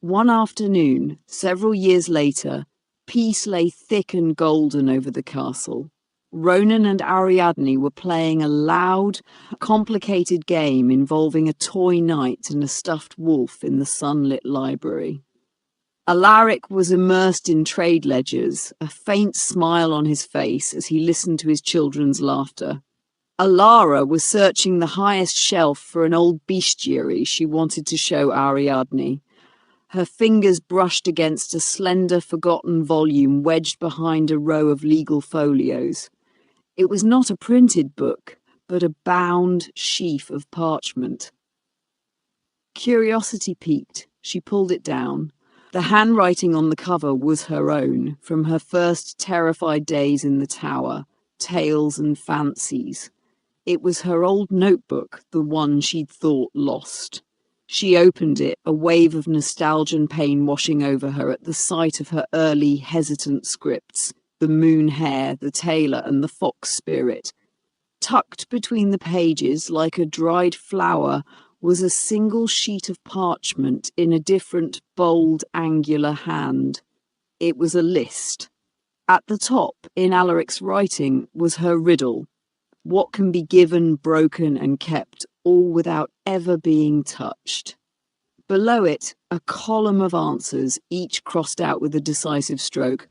One afternoon, several years later, peace lay thick and golden over the castle. Ronan and Ariadne were playing a loud, complicated game involving a toy knight and a stuffed wolf in the sunlit library. Alaric was immersed in trade ledgers, a faint smile on his face as he listened to his children's laughter. Elara was searching the highest shelf for an old bestiary she wanted to show Ariadne. Her fingers brushed against a slender, forgotten volume wedged behind a row of legal folios. It was not a printed book, but a bound sheaf of parchment. Curiosity piqued. She pulled it down. The handwriting on the cover was her own, from her first terrified days in the tower, tales and fancies. It was her old notebook, the one she'd thought lost. She opened it, a wave of nostalgia and pain washing over her at the sight of her early, hesitant scripts, the moon hare, the tailor, and the fox spirit. Tucked between the pages, like a dried flower, was a single sheet of parchment in a different, bold, angular hand. It was a list. At the top, in Alaric's writing, was her riddle. What can be given, broken, and kept, all without ever being touched? Below it, a column of answers, each crossed out with a decisive stroke.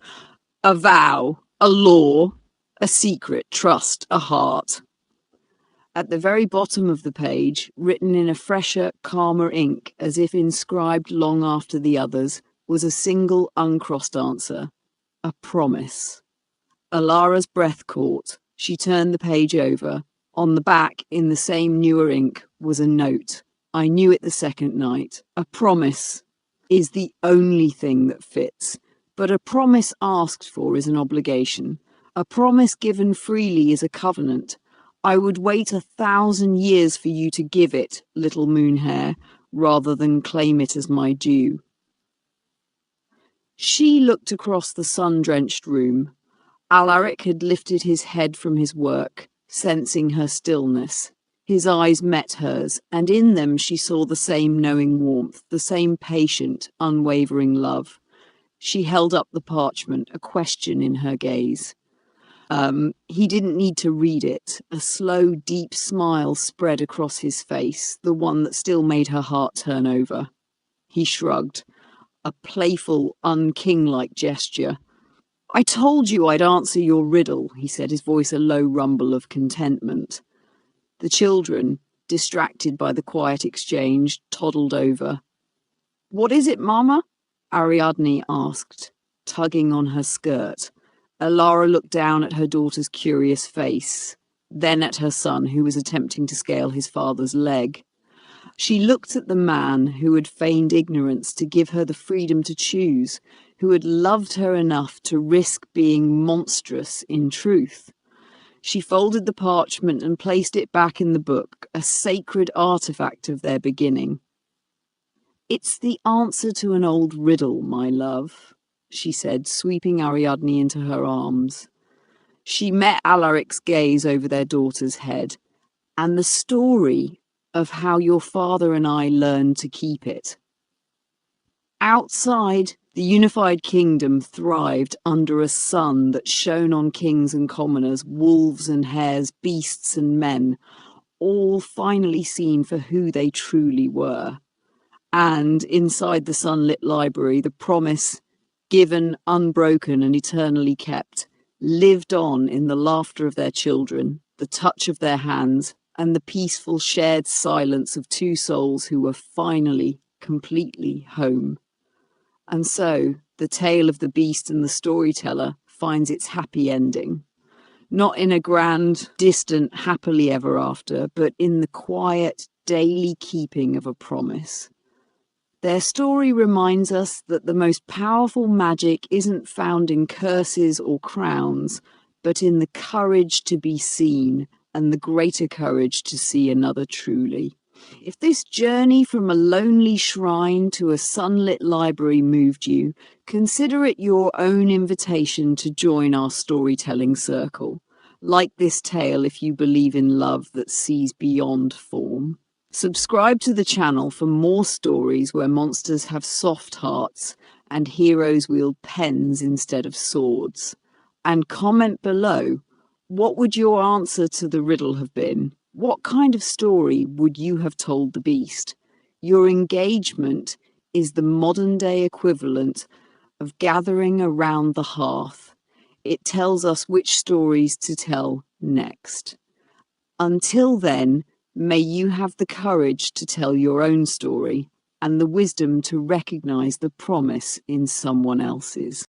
A vow, a law, a secret, trust, a heart. At the very bottom of the page, written in a fresher, calmer ink, as if inscribed long after the others, was a single uncrossed answer. A promise. Elara's breath caught. She turned the page over. On the back, in the same newer ink, was a note. I knew it the second night. A promise is the only thing that fits. But a promise asked for is an obligation. A promise given freely is a covenant. I would wait 1,000 years for you to give it, little moonhair, rather than claim it as my due. She looked across the sun-drenched room. Alaric had lifted his head from his work, sensing her stillness. His eyes met hers, and in them she saw the same knowing warmth, the same patient, unwavering love. She held up the parchment, a question in her gaze. He didn't need to read it. A slow, deep smile spread across his face, the one that still made her heart turn over. He shrugged, a playful, unking-like gesture. I told you I'd answer your riddle, he said, his voice a low rumble of contentment. The children, distracted by the quiet exchange, toddled over. What is it, Mama? Ariadne asked, tugging on her skirt. Elara looked down at her daughter's curious face, then at her son, who was attempting to scale his father's leg. She looked at the man who had feigned ignorance to give her the freedom to choose, who had loved her enough to risk being monstrous in truth. She folded the parchment and placed it back in the book, a sacred artifact of their beginning. It's the answer to an old riddle, my love, she said, sweeping Ariadne into her arms. She met Alaric's gaze over their daughter's head, and the story of how your father and I learned to keep it. Outside, the unified kingdom thrived under a sun that shone on kings and commoners, wolves and hares, beasts and men, all finally seen for who they truly were. And inside the sunlit library, the promise, given, unbroken and eternally kept, lived on in the laughter of their children, the touch of their hands, and the peaceful shared silence of two souls who were finally completely home. And so, the tale of the beast and the storyteller finds its happy ending. Not in a grand, distant, happily ever after, but in the quiet, daily keeping of a promise. Their story reminds us that the most powerful magic isn't found in curses or crowns, but in the courage to be seen and the greater courage to see another truly. If this journey from a lonely shrine to a sunlit library moved you, consider it your own invitation to join our storytelling circle. Like this tale if you believe in love that sees beyond form. Subscribe to the channel for more stories where monsters have soft hearts and heroes wield pens instead of swords. And comment below, what would your answer to the riddle have been? What kind of story would you have told the beast? Your engagement is the modern-day equivalent of gathering around the hearth. It tells us which stories to tell next. Until then, may you have the courage to tell your own story and the wisdom to recognize the promise in someone else's.